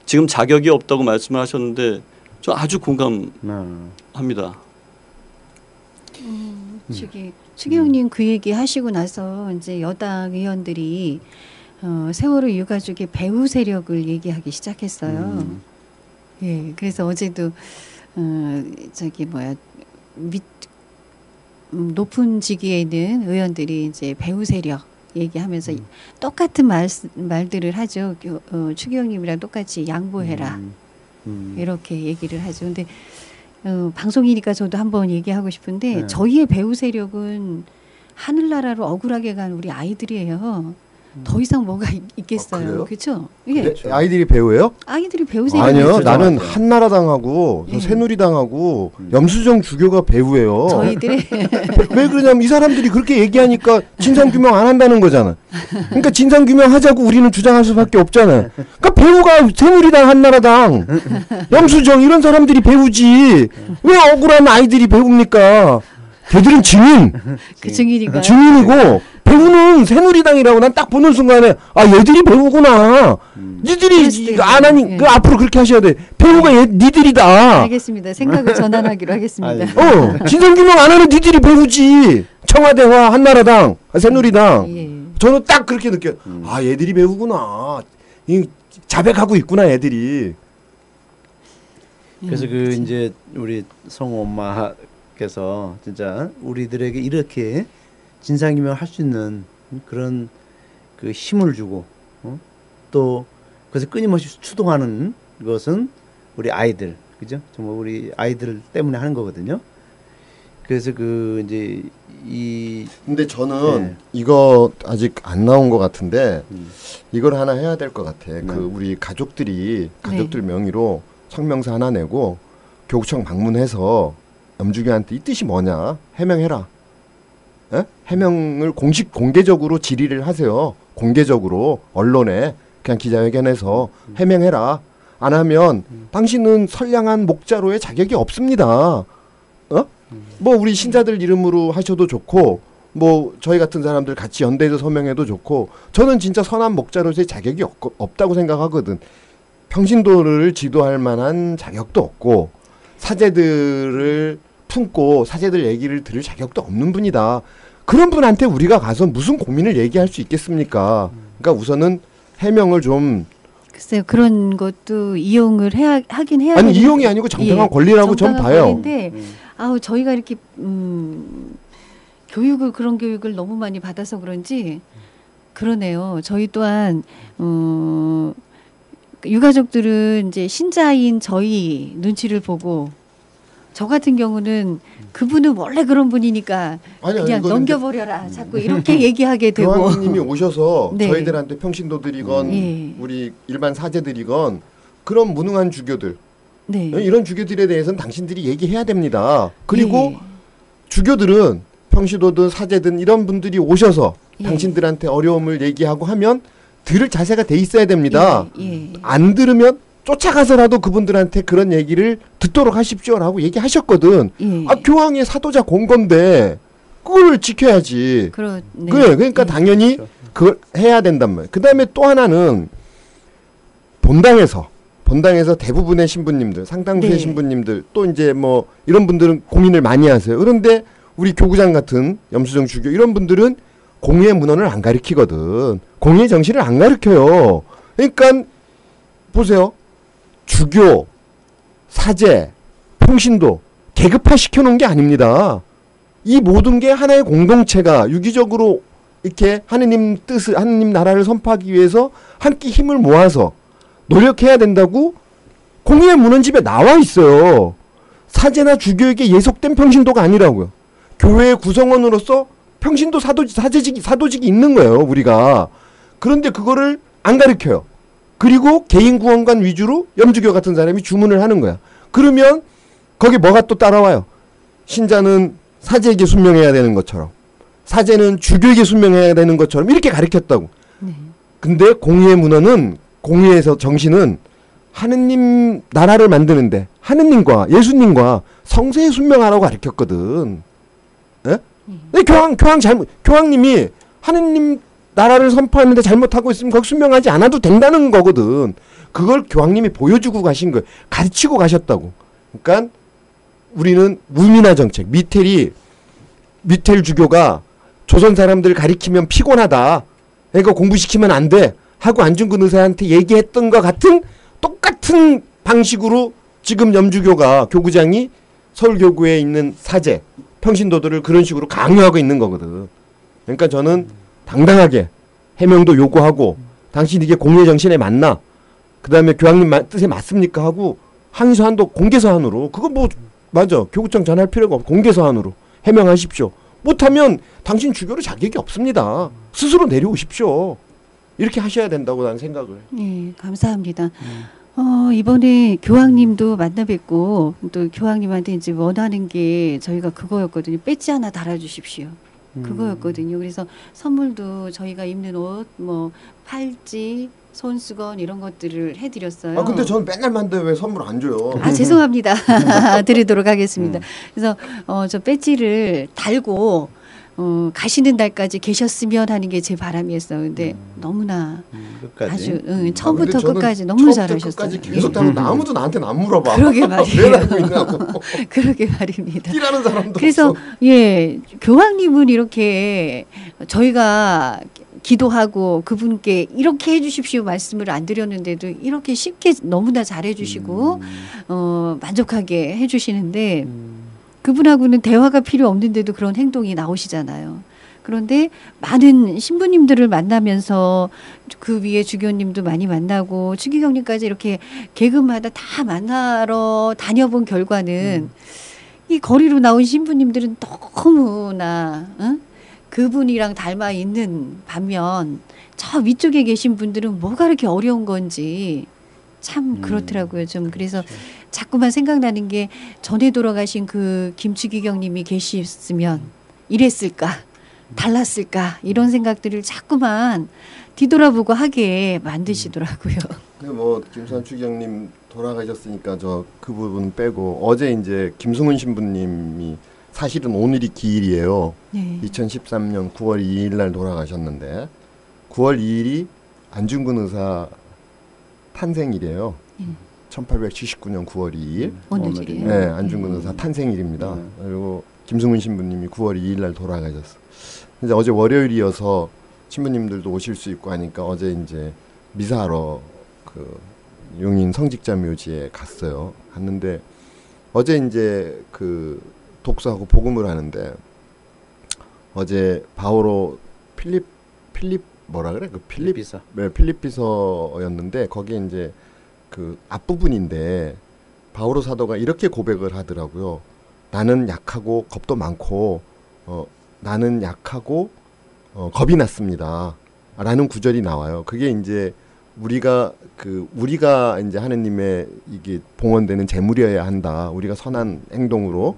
지금 자격이 없다고 말씀을 하셨는데 저 아주 공감합니다. 추기경님 그 얘기 하시고 나서 이제 여당 의원들이 세월호 유가족의 배후 세력을 얘기하기 시작했어요. 예, 그래서 어제도 높은 직위에 있는 의원들이 이제 배후 세력 얘기하면서 똑같은 말들을 하죠. 추기경님이랑 똑같이 양보해라. 이렇게 얘기를 하죠. 근데 방송이니까 저도 한번 얘기하고 싶은데 저희의 배후 세력은 하늘나라로 억울하게 간 우리 아이들이에요. 더 이상 뭐가 그래요? 있겠어요. 그렇죠? 예. 네, 아이들이 배우예요? 아이들이 배우세요. 아니요, 그렇죠. 나는 한나라당하고 예. 새누리당하고 염수정 주교가 배우예요. 저희들이 왜 그러냐면 이 사람들이 그렇게 얘기하니까 진상규명 안 한다는 거잖아. 그러니까 진상규명 하자고 우리는 주장할 수밖에 없잖아요. 그러니까 배우가 새누리당, 한나라당, 염수정 이런 사람들이 배우지. 왜 억울한 아이들이 배웁니까? 걔들은 증인. 그 증인이니까. 증인이고 배우는 새누리당이라고 난 딱 보는 순간에 아 얘들이 배우구나. 니들이 이거 안 하니 예. 그 앞으로 그렇게 하셔야 돼. 배우가 니들이다. 알겠습니다. 생각을 전환하기로 하겠습니다. 진상규명 안 하는 니들이 배우지. 청와대와 한나라당, 새누리당. 예. 저는 딱 그렇게 느껴요. 아 얘들이 배우구나. 이 자백하고 있구나 애들이. 그래서 그 이제 우리 성우 엄마께서 진짜 우리들에게 이렇게 진상규명을 할 수 있는 그런 그 힘을 주고 또 그래서 끊임없이 추동하는 것은 우리 아이들, 그죠? 정말 우리 아이들 때문에 하는 거거든요. 그래서 그 이제 이 근데 저는 네. 이거 아직 안 나온 것 같은데 이걸 하나 해야 될 것 같아. 그 우리 가족들 명의로 성명서 하나 내고 교구청 방문해서 염주교한테 이 뜻이 뭐냐 해명해라. 에? 해명을 공개적으로 질의를 하세요. 공개적으로 언론에 그냥 기자회견에서 해명해라. 안 하면 당신은 선량한 목자로의 자격이 없습니다. 뭐 우리 신자들 이름으로 하셔도 좋고 뭐 저희 같은 사람들 같이 연대해서 서명해도 좋고 저는 진짜 선한 목자로서의 자격이 없다고 생각하거든. 평신도를 지도할 만한 자격도 없고 사제들을 품고 사제들 얘기를 들을 자격도 없는 분이다. 그런 분한테 우리가 가서 무슨 고민을 얘기할 수 있겠습니까? 그러니까 우선은 해명을 좀 글쎄요. 그런 것도 이용을 하긴 해야 아니 되는데. 이용이 아니고 정당한 권리라고 전 정당한 봐요. 권리인데 아우 저희가 이렇게 그런 교육을 너무 많이 받아서 그런지 그러네요. 저희 또한 유가족들은 이제 신자인 저희 눈치를 보고 저 같은 경우는 그분은 원래 그런 분이니까 아니, 그냥 이거는 넘겨버려라. 자꾸 이렇게 얘기하게 되고. 교황님이 오셔서 네. 저희들한테 평신도들이건 예. 우리 일반 사제들이건 그런 무능한 주교들 네. 이런 주교들에 대해서는 당신들이 얘기해야 됩니다. 그리고 예. 주교들은 평신도든 사제든 이런 분들이 오셔서 예. 당신들한테 어려움을 얘기하고 하면 들을 자세가 돼 있어야 됩니다. 예. 안 들으면 쫓아가서라도 그분들한테 그런 얘기를 듣도록 하십시오라고 얘기하셨거든. 예. 아 교황의 사도자 공건데 그걸 지켜야지. 네. 그래, 그러니까 예. 당연히 그걸 해야 된단 말이에요. 그 다음에 또 하나는 본당에서 대부분의 신부님들, 상당수의 네. 신부님들 또 이제 뭐 이런 분들은 고민을 많이 하세요. 그런데 우리 교구장 같은 염수정 주교 이런 분들은 공의의 문헌을 안 가르치거든. 공의의 정신을 안 가르쳐요. 그러니까 보세요. 주교, 사제, 평신도 계급화 시켜놓은 게 아닙니다. 이 모든 게 하나의 공동체가 유기적으로 이렇게 하느님 뜻을 하느님 나라를 선포하기 위해서 함께 힘을 모아서 노력해야 된다고 공의의 문헌집에 나와 있어요. 사제나 주교에게 예속된 평신도가 아니라고요. 교회의 구성원으로서 평신도 사도직이 있는 거예요. 우리가. 그런데 그거를 안 가르쳐요. 그리고 개인 구원관 위주로 염주교 같은 사람이 주문을 하는 거야. 그러면 거기 뭐가 또 따라와요. 신자는 사제에게 순명해야 되는 것처럼 사제는 주교에게 순명해야 되는 것처럼 이렇게 가르쳤다고. 네. 근데 공의의 문헌은 공의에서 정신은 하느님 나라를 만드는데 하느님과 예수님과 성세에 순명하라고 가르쳤거든. 예? 근데 교황님이 하느님 나라를 선포하는데 잘못하고 있으면 거기 순명하지 않아도 된다는 거거든. 그걸 교황님이 보여주고 가신 거예요. 가르치고 가셨다고. 그러니까 우리는 무민화 정책, 미텔 주교가 조선 사람들 가리키면 피곤하다. 그러니까 공부시키면 안 돼. 하고 안중근 의사한테 얘기했던 것 같은 똑같은 방식으로 지금 염주교가 교구장이 서울교구에 있는 사제, 평신도들을 그런 식으로 강요하고 있는 거거든. 그러니까 저는 당당하게 해명도 요구하고 당신 이게 공의의 정신에 맞나? 그 다음에 교황님 뜻에 맞습니까? 하고 항의서한도 공개서한으로 그거 뭐 맞아. 교구청 전할 필요가 없고 공개서한으로 해명하십시오. 못하면 당신 주교로 자격이 없습니다. 스스로 내려오십시오. 이렇게 하셔야 된다고 나는 생각을 해요. 네, 감사합니다. 이번에 교황님도 만나 뵙고 또 교황님한테 이제 원하는 게 저희가 그거였거든요. 배지 하나 달아주십시오. 그거였거든요. 그래서 선물도 저희가 입는 옷, 뭐 팔찌, 손수건 이런 것들을 해드렸어요. 아 근데 저는 맨날 만드는데 왜 선물 안 줘요? 아 죄송합니다. 드리도록 하겠습니다. 그래서 저 배지를 달고 가시는 날까지 계셨으면 하는 게 제 바람이었어요. 근데 너무나 끝까지. 아주 처음부터 근데 저는 끝까지 너무 처음부터 잘하셨어요. 끝까지 계속 하는데 아무도 나한테는 안 물어봐. 그러게 말이에요. 왜 달고 있냐고. 그러게 말입니다. 뛰라는 사람도 그래서 없어. 예 교황님은 이렇게 저희가 기도하고 그분께 이렇게 해주십시오 말씀을 안 드렸는데도 이렇게 쉽게 너무나 잘해주시고 만족하게 해주시는데 그분하고는 대화가 필요 없는데도 그런 행동이 나오시잖아요. 그런데 많은 신부님들을 만나면서 그 위에 주교님도 많이 만나고 추기경님까지 이렇게 개그마다 다 만나러 다녀본 결과는 이 거리로 나온 신부님들은 너무나 그분이랑 닮아 있는 반면 저 위쪽에 계신 분들은 뭐가 그렇게 어려운 건지 참 그렇더라고요. 좀 그래서 자꾸만 생각나는 게 전에 돌아가신 그 김추기경님이 계셨으면 이랬을까 달랐을까 이런 생각들을 자꾸만 뒤돌아보고 하게 만드시더라고요. 뭐 김수환 추기경님 돌아가셨으니까 저 그 부분 빼고 어제 이제 김승훈 신부님이 사실은 오늘이 기일이에요. 네. 2013년 9월 2일 날 돌아가셨는데 9월 2일이 안중근 의사 탄생일이에요. 1879년 9월 2일. 오늘이에요. 네, 안중근 의사 탄생일입니다. 그리고 김승훈 신부님이 9월 2일 날 돌아가셨어. 이제 어제 월요일이어서 신부님들도 오실 수 있고 하니까 어제 이제 미사하러 그 용인 성직자 묘지에 갔는데 어제 이제 그 독서하고 복음을 하는데 어제 바오로 필립 뭐라 그래? 그 필립비서. 네, 필립비서였는데 거기에 이제 그 앞부분인데 바오로 사도가 이렇게 고백을 하더라고요. 나는 약하고 겁도 많고 나는 약하고 겁이 났습니다. 라는 구절이 나와요. 그게 이제 우리가 이제 하느님의 이게 봉헌되는 제물이어야 한다. 우리가 선한 행동으로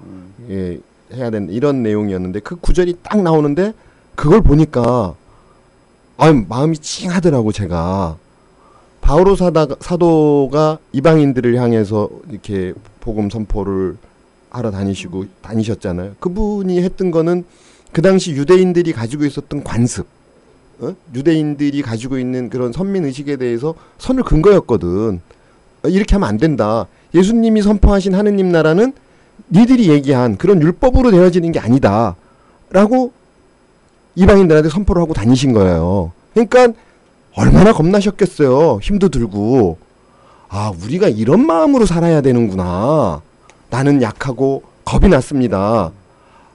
예, 해야 된다. 이런 내용이었는데 그 구절이 딱 나오는데 그걸 보니까 마음이 찡하더라고 제가. 바오로 사도가 이방인들을 향해서 이렇게 복음 선포를 하러 다니셨잖아요. 그분이 했던 거는 그 당시 유대인들이 가지고 있었던 관습, 유대인들이 가지고 있는 그런 선민의식에 대해서 선을 긋은 거였거든. 이렇게 하면 안 된다. 예수님이 선포하신 하느님 나라는 니들이 얘기한 그런 율법으로 되어지는 게 아니다. 라고 이방인들한테 선포를 하고 다니신 거예요. 그러니까 얼마나 겁나셨겠어요. 힘도 들고. 아, 우리가 이런 마음으로 살아야 되는구나. 나는 약하고 겁이 났습니다.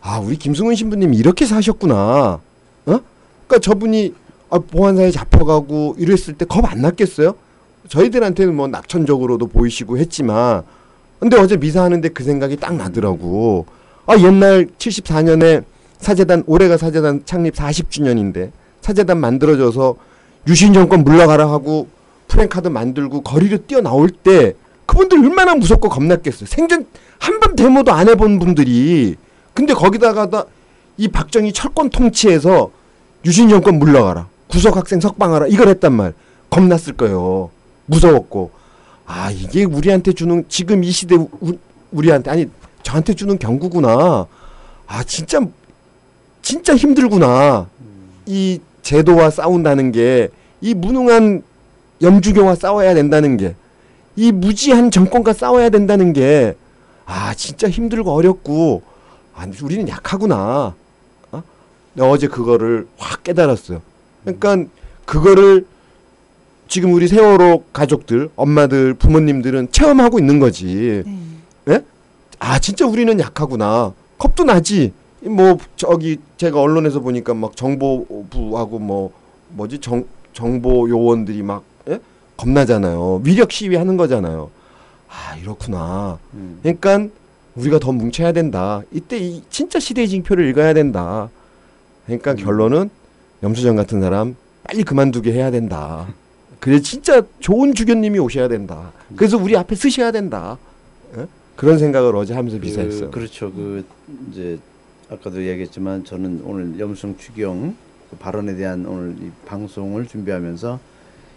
아, 우리 김승훈 신부님이 이렇게 사셨구나. 그러니까 저분이 보안사에 잡혀가고 이랬을 때 겁 안 났겠어요? 저희들한테는 뭐 낙천적으로도 보이시고 했지만 근데 어제 미사하는데 그 생각이 딱 나더라고. 옛날 74년에 사제단, 올해가 사제단 창립 40주년인데 사제단 만들어져서 유신 정권 물러가라 하고 프랭카드 만들고 거리로 뛰어나올 때 그분들 얼마나 무섭고 겁났겠어요. 생전 한 번 데모도 안 해본 분들이. 근데 거기다가 이 박정희 철권 통치에서 유신 정권 물러가라. 구속학생 석방하라. 이걸 했단 말. 겁났을 거예요. 무서웠고. 아, 이게 우리한테 주는 지금 이 시대 우리한테 아니 저한테 주는 경고구나. 아, 진짜 힘들구나. 이 제도와 싸운다는 게, 이 무능한 염주교와 싸워야 된다는 게, 이 무지한 정권과 싸워야 된다는 게, 아, 진짜 힘들고 어렵고, 우리는 약하구나. 어제 그거를 확 깨달았어요. 그러니까 그거를 지금 우리 세월호 가족들, 엄마들, 부모님들은 체험하고 있는 거지. 예? 아, 진짜 우리는 약하구나. 겁도 나지. 뭐 제가 언론에서 보니까 막 정보부하고 정보 요원들이 막 겁나잖아요. 위력 시위하는 거잖아요. 아, 이렇구나. 그러니까 우리가 더 뭉쳐야 된다. 진짜 시대의 징표를 읽어야 된다. 그러니까 결론은 염수정 같은 사람 빨리 그만두게 해야 된다. 그래 진짜 좋은 주교님이 오셔야 된다. 그래서 우리 앞에 쓰셔야 된다. 예? 그런 생각을 어제 하면서 비사했어요. 그렇죠. 이제 아까도 얘기했지만 저는 오늘 염수정 추경 그 발언에 대한 오늘 이 방송을 준비하면서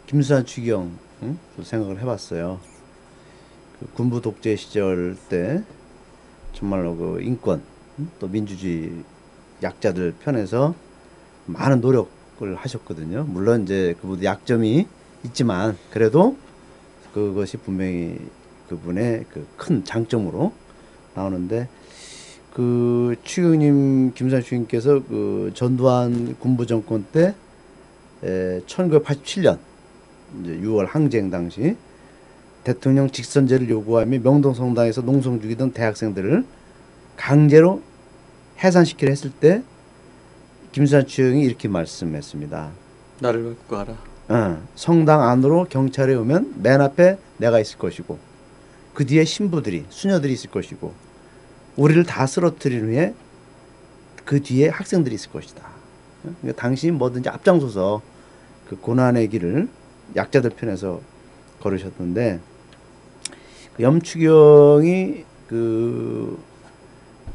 김수환 추경 또 생각을 해봤어요. 그 군부 독재 시절 때 정말로 그 인권 또 민주주의 약자들 편에서 많은 노력을 하셨거든요. 물론 이제 그분도 약점이 있지만 그래도 그것이 분명히 그분의 그 큰 장점으로 나오는데 그 추경님 김수환 추경님께서 그 전두환 군부 정권 때 1987년 이제 6월 항쟁 당시 대통령 직선제를 요구하며 명동성당에서 농성 중이던 대학생들을 강제로 해산시키려 했을 때 김수환 추경이 이렇게 말씀했습니다. 나를 갖고 가라. 성당 안으로 경찰이 오면 맨 앞에 내가 있을 것이고 그 뒤에 신부들이 수녀들이 있을 것이고 우리를 다 쓰러뜨린 후에 그 뒤에 학생들이 있을 것이다. 그러니까 당신이 뭐든지 앞장서서 그 고난의 길을 약자들 편에서 걸으셨는데 그 염추경이 그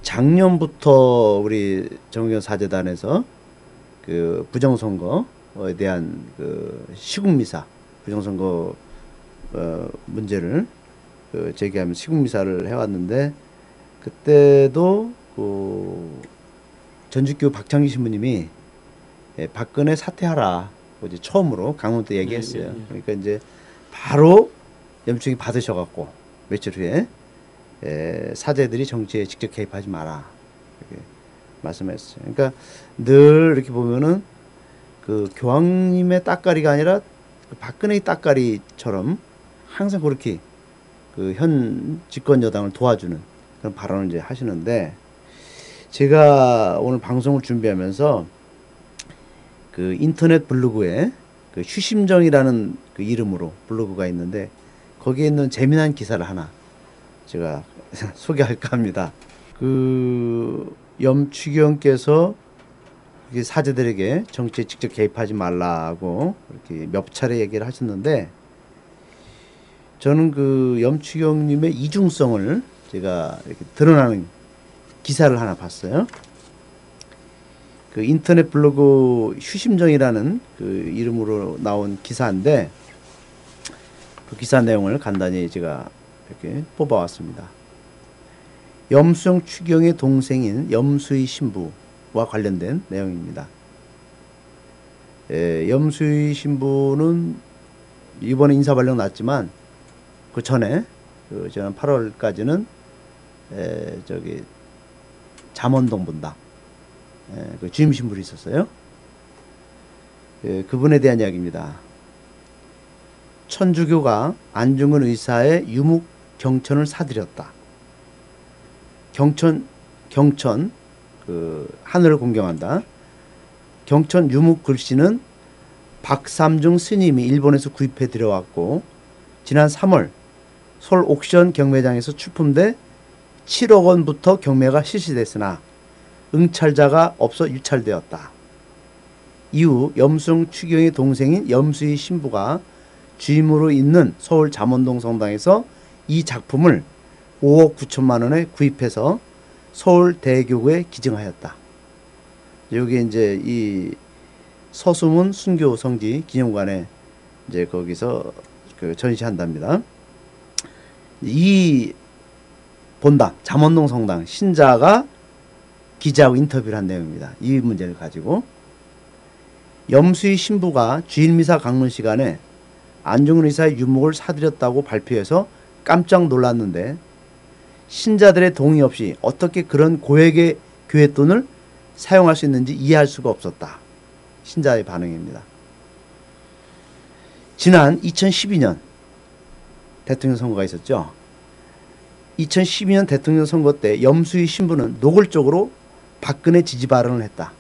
작년부터 우리 정의원 사재단에서 그 부정선거에 대한 그 시국미사 부정선거 문제를 그 제기하면 시국미사를 해왔는데 그때도 그 전주교 박창기 신부님이 박근혜 사퇴하라 이제 처음으로 강원 때 얘기했어요. 그러니까 이제 바로 염충이 받으셔갖고 며칠 후에 사제들이 정치에 직접 개입하지 마라 이렇게 말씀했어요. 그러니까 늘 이렇게 보면은 그 교황님의 따까리가 아니라 그 박근혜의 따까리처럼 항상 그렇게 그 현 집권 여당을 도와주는 그런 발언을 이제 하시는데 제가 오늘 방송을 준비하면서 그 인터넷 블로그에 그 휴심정이라는 그 이름으로 블로그가 있는데 거기에 있는 재미난 기사를 하나 제가 소개할까 합니다. 그 염추경께서 사제들에게 정치에 직접 개입하지 말라고 이렇게 몇 차례 얘기를 하셨는데 저는 그 염추경님의 이중성을 제가 이렇게 드러나는 기사를 하나 봤어요. 그 인터넷 블로그 휴심정이라는 그 이름으로 나온 기사인데 그 기사 내용을 간단히 제가 이렇게 뽑아왔습니다. 염수정 추경의 동생인 염수희 신부와 관련된 내용입니다. 염수희 신부는 이번에 인사발령 났지만 그 전에 그 지난 8월까지는 저기 잠원동 본당 그 주임 신부로 있었어요. 그분에 대한 이야기입니다. 천주교가 안중근 의사의 유목 경천을 사들였다. 경천 그 하늘을 공경한다. 경천 유목 글씨는 박삼중 스님이 일본에서 구입해 들여왔고 지난 3월 서울 옥션 경매장에서 출품돼 7억 원부터 경매가 실시됐으나 응찰자가 없어 유찰되었다. 이후 염수정 추경의 동생인 염수희 신부가 주임으로 있는 서울 잠원동 성당에서 이 작품을 5억 9천만 원에 구입해서 서울 대교구에 기증하였다. 여기 이제 이 서수문 순교 성지 기념관에 이제 거기서 그 전시한답니다. 이 본당 잠원동 성당 신자가 기자하고 인터뷰를 한 내용입니다. 이 문제를 가지고 염수희 신부가 주일미사 강론 시간에 안중근 의사의 유목을 사들였다고 발표해서 깜짝 놀랐는데 신자들의 동의 없이 어떻게 그런 고액의 교회 돈을 사용할 수 있는지 이해할 수가 없었다. 신자의 반응입니다. 지난 2012년 대통령 선거가 있었죠. 2012년 대통령 선거 때 염수희 신부는 노골적으로 박근혜 지지 발언을 했다.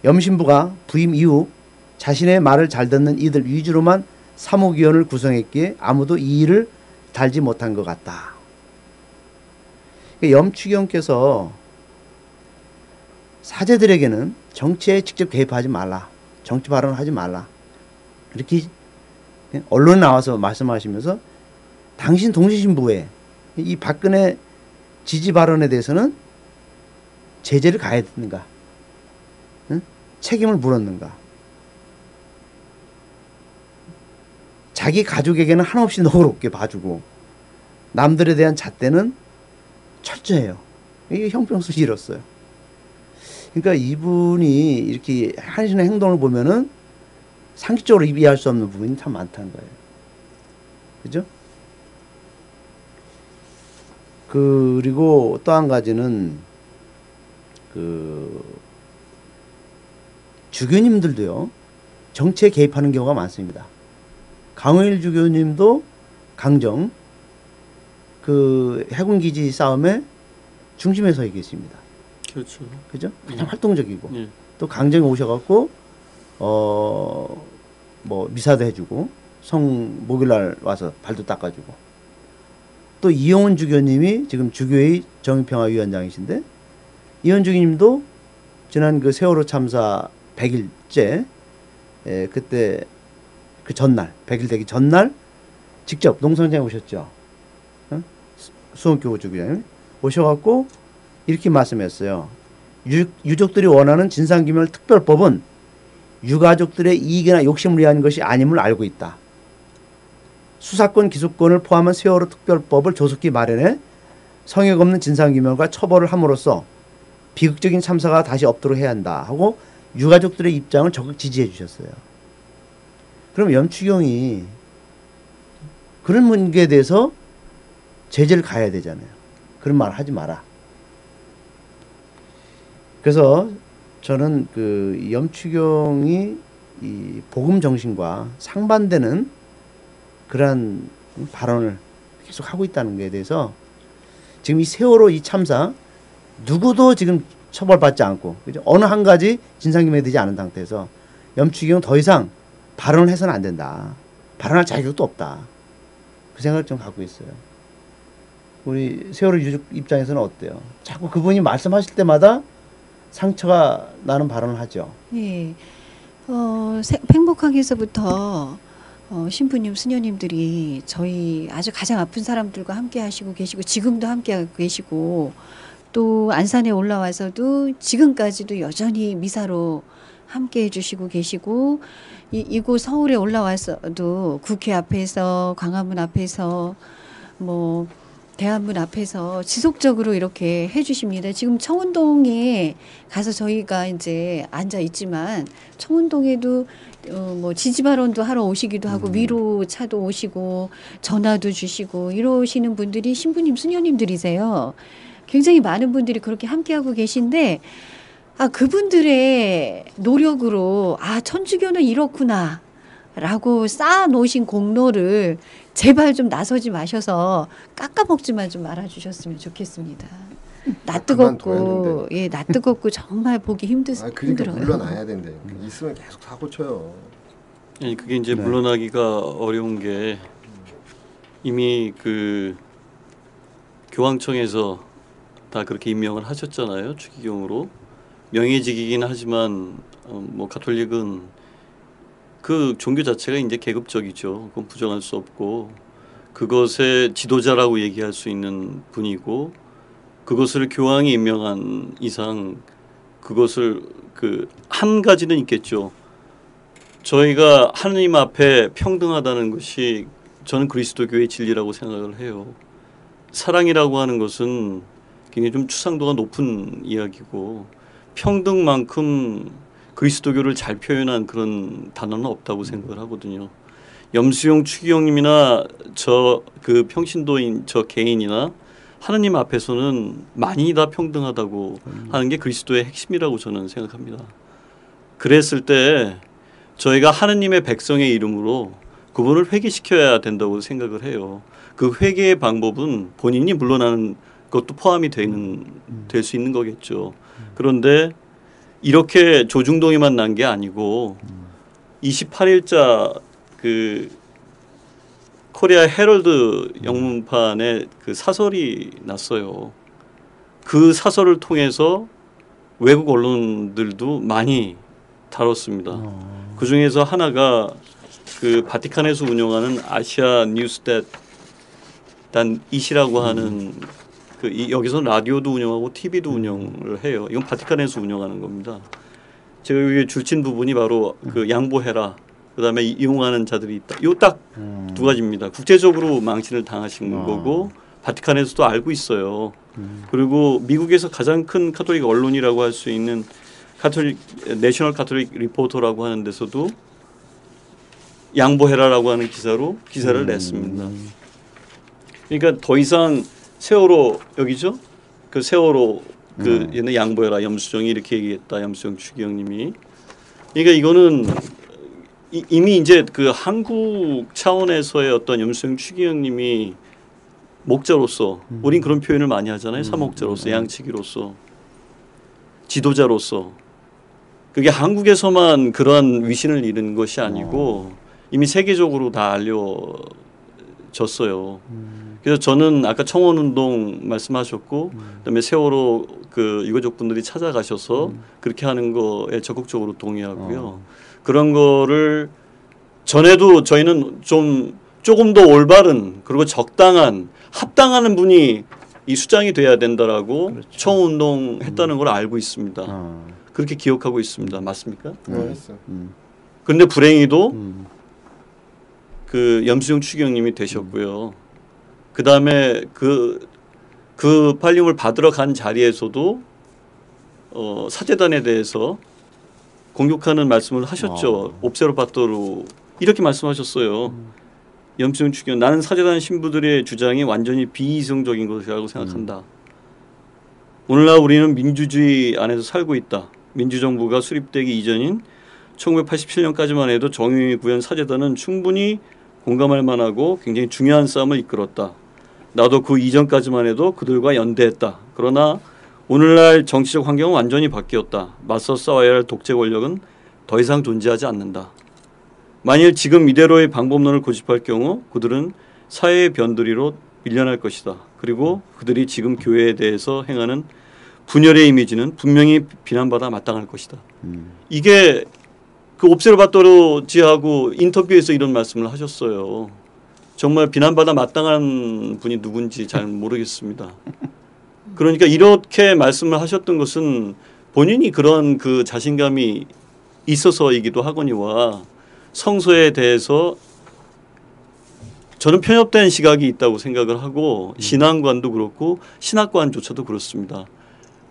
염 신부가 부임 이후 자신의 말을 잘 듣는 이들 위주로만 사무위원을 구성했기에 아무도 이 일을 달지 못한 것 같다. 염추경께서 사제들에게는 정치에 직접 개입하지 말라. 정치 발언을 하지 말라. 이렇게 언론에 나와서 말씀하시면서 당신 동시신부에 이 박근혜 지지 발언에 대해서는 제재를 가했는가? 응? 책임을 물었는가? 자기 가족에게는 한없이 너그럽게 봐주고 남들에 대한 잣대는 철저해요. 이게 형평성이 잃었어요. 그러니까 이분이 이렇게 하시는 행동을 보면은 상식적으로 이해할 수 없는 부분이 참 많다는 거예요. 그죠? 그리고 또 한 가지는 그 주교님들도요 정치에 개입하는 경우가 많습니다. 강호일 주교님도 강정 그 해군기지 싸움에 중심에 서 계십니다. 그렇죠. 그죠? 가장 활동적이고 예. 또 강정에 오셔갖고 뭐 미사도 해주고 성 목요일날 와서 발도 닦아주고 또 이용훈 주교님이 지금 주교회 정의평화위원장이신데 이용훈 주교님도 지난 그 세월호 참사 100일째 그때 그 전날 100일 되기 전날 직접 농성장에 오셨죠. 수원교구 주교님 오셔갖고 이렇게 말씀했어요. 유족들이 원하는 진상규명 특별법은 유가족들의 이익이나 욕심을 위한 것이 아님을 알고 있다. 수사권 기소권을 포함한 세월호 특별법을 조속히 마련해 성역 없는 진상규명과 처벌을 함으로써 비극적인 참사가 다시 없도록 해야 한다 하고 유가족들의 입장을 적극 지지해 주셨어요. 그럼 염추경이 그런 문제에 대해서 제재를 가해야 되잖아요. 그런 말 하지 마라. 그래서 저는 그 염추경이 이 복음 정신과 상반되는 그러한 발언을 계속 하고 있다는 것에 대해서 지금 이 세월호 이 참사 누구도 지금 처벌받지 않고 그죠? 어느 한 가지 진상규명이 되지 않은 상태에서 염추경은 더 이상 발언을 해서는 안 된다. 발언할 자격도 없다. 그 생각을 좀 갖고 있어요. 우리 세월호 유족 입장에서는 어때요? 자꾸 그분이 말씀하실 때마다 상처가 나는 발언을 하죠. 예. 행복하게서부터 신부님, 수녀님들이 저희 아주 가장 아픈 사람들과 함께 하시고 계시고 지금도 함께 하고 계시고 또 안산에 올라와서도 지금까지도 여전히 미사로 함께 해주시고 계시고 이곳 서울에 올라와서도 국회 앞에서 광화문 앞에서 뭐 대한문 앞에서 지속적으로 이렇게 해주십니다. 지금 청운동에 가서 저희가 이제 앉아 있지만 청운동에도 뭐 지지 발언도 하러 오시기도 하고 위로 차도 오시고 전화도 주시고 이러시는 분들이 신부님, 수녀님들이세요. 굉장히 많은 분들이 그렇게 함께하고 계신데 그분들의 노력으로 천주교는 이렇구나 라고 쌓아놓으신 공로를 제발 좀 나서지 마셔서 깎아먹지만 좀 말아주셨으면 좋겠습니다. 낯 뜨겁고 낯 뜨겁고 정말 보기 그러니까 힘들어요. 물러나야 된대. 있으면 계속 사고 쳐요. 아니 그게 이제 네. 물러나기가 어려운 게 이미 그 교황청에서 다 그렇게 임명을 하셨잖아요. 추기경으로 명예직이긴 하지만 뭐 가톨릭은 그 종교 자체가 이제 계급적이죠. 그건 부정할 수 없고 그것의 지도자라고 얘기할 수 있는 분이고 그것을 교황이 임명한 이상 그것을 그 한 가지는 있겠죠. 저희가 하느님 앞에 평등하다는 것이 저는 그리스도교의 진리라고 생각을 해요. 사랑이라고 하는 것은 굉장히 좀 추상도가 높은 이야기고 평등만큼 그리스도교를 잘 표현한 그런 단어는 없다고 생각을 하거든요. 염수용 추기경님이나 저 그 평신도인 저 개인이나 하느님 앞에서는 많이 다 평등하다고 하는 게 그리스도의 핵심이라고 저는 생각합니다. 그랬을 때 저희가 하느님의 백성의 이름으로 그분을 회개시켜야 된다고 생각을 해요. 그 회개의 방법은 본인이 물러나는 것도 포함이 될 수 있는 거겠죠. 그런데 이렇게 조중동에만 난 게 아니고 28일자 그 코리아 헤럴드 영문판에 그 사설이 났어요. 그 사설을 통해서 외국 언론들도 많이 다뤘습니다. 그 중에서 하나가 그 바티칸에서 운영하는 아시아 뉴스댓 단이시라고 하는 여기서 라디오도 운영하고 TV도 운영을 해요. 이건 바티칸에서 운영하는 겁니다. 제가 여기 줄친 부분이 바로 그 양보해라. 그다음에 이용하는 자들이 있다. 요 딱 두 가지입니다. 국제적으로 망신을 당하신 거고 바티칸에서도 알고 있어요. 그리고 미국에서 가장 큰 카톨릭 언론이라고 할 수 있는 내셔널 카톨릭 리포터라고 하는 데서도 양보해라라고 하는 기사를 냈습니다. 그러니까 더 이상 세월호 여기죠? 그 세월호 그 얘네 양보해라 염수정이 이렇게 얘기했다. 염수정 추기경님이. 그러니까 이거는 이미 이제 그 한국 차원에서의 어떤 염수정 추기경님이 목자로서 우린 그런 표현을 많이 하잖아요. 사목자로서 양치기로서 지도자로서 그게 한국에서만 그러한 위신을 잃은 것이 아니고 이미 세계적으로 다 알려졌어요. 그래서 저는 아까 청원운동 말씀하셨고 그다음에 세월호 그 유가족분들이 찾아가셔서 그렇게 하는 거에 적극적으로 동의하고요. 그런 거를 전에도 저희는 조금 더 올바른 그리고 적당한 합당하는 분이 이 수장이 돼야 된다라고 그렇죠. 청운동 했다는 걸 알고 있습니다. 그렇게 기억하고 있습니다. 맞습니까? 그런데 불행히도 그 염수정 추기경님이 되셨고요. 그 다음에 그 팔림을 받으러 간 자리에서도 사제단에 대해서 공격하는 말씀을 하셨죠. 옵세로바토로 이렇게 말씀하셨어요. 염수정 추기경 나는 사제단 신부들의 주장이 완전히 비이성적인 것이라고 생각한다. 오늘날 우리는 민주주의 안에서 살고 있다. 민주정부가 수립되기 이전인 1987년까지만 해도 정의의 구현 사제단은 충분히 공감할 만하고 굉장히 중요한 싸움을 이끌었다. 나도 그 이전까지만 해도 그들과 연대했다. 그러나 오늘날 정치적 환경은 완전히 바뀌었다. 맞서 싸워야 할 독재 권력은 더 이상 존재하지 않는다. 만일 지금 이대로의 방법론을 고집할 경우 그들은 사회의 변두리로 밀려날 것이다. 그리고 그들이 지금 교회에 대해서 행하는 분열의 이미지는 분명히 비난받아 마땅할 것이다. 이게 그 옵세르바토르지하고 인터뷰에서 이런 말씀을 하셨어요. 정말 비난받아 마땅한 분이 누군지 잘 모르겠습니다. 그러니까 이렇게 말씀을 하셨던 것은 본인이 그런 그 자신감이 있어서이기도 하거니와 성서에 대해서 저는 편협된 시각이 있다고 생각을 하고 신앙관도 그렇고 신학관조차도 그렇습니다.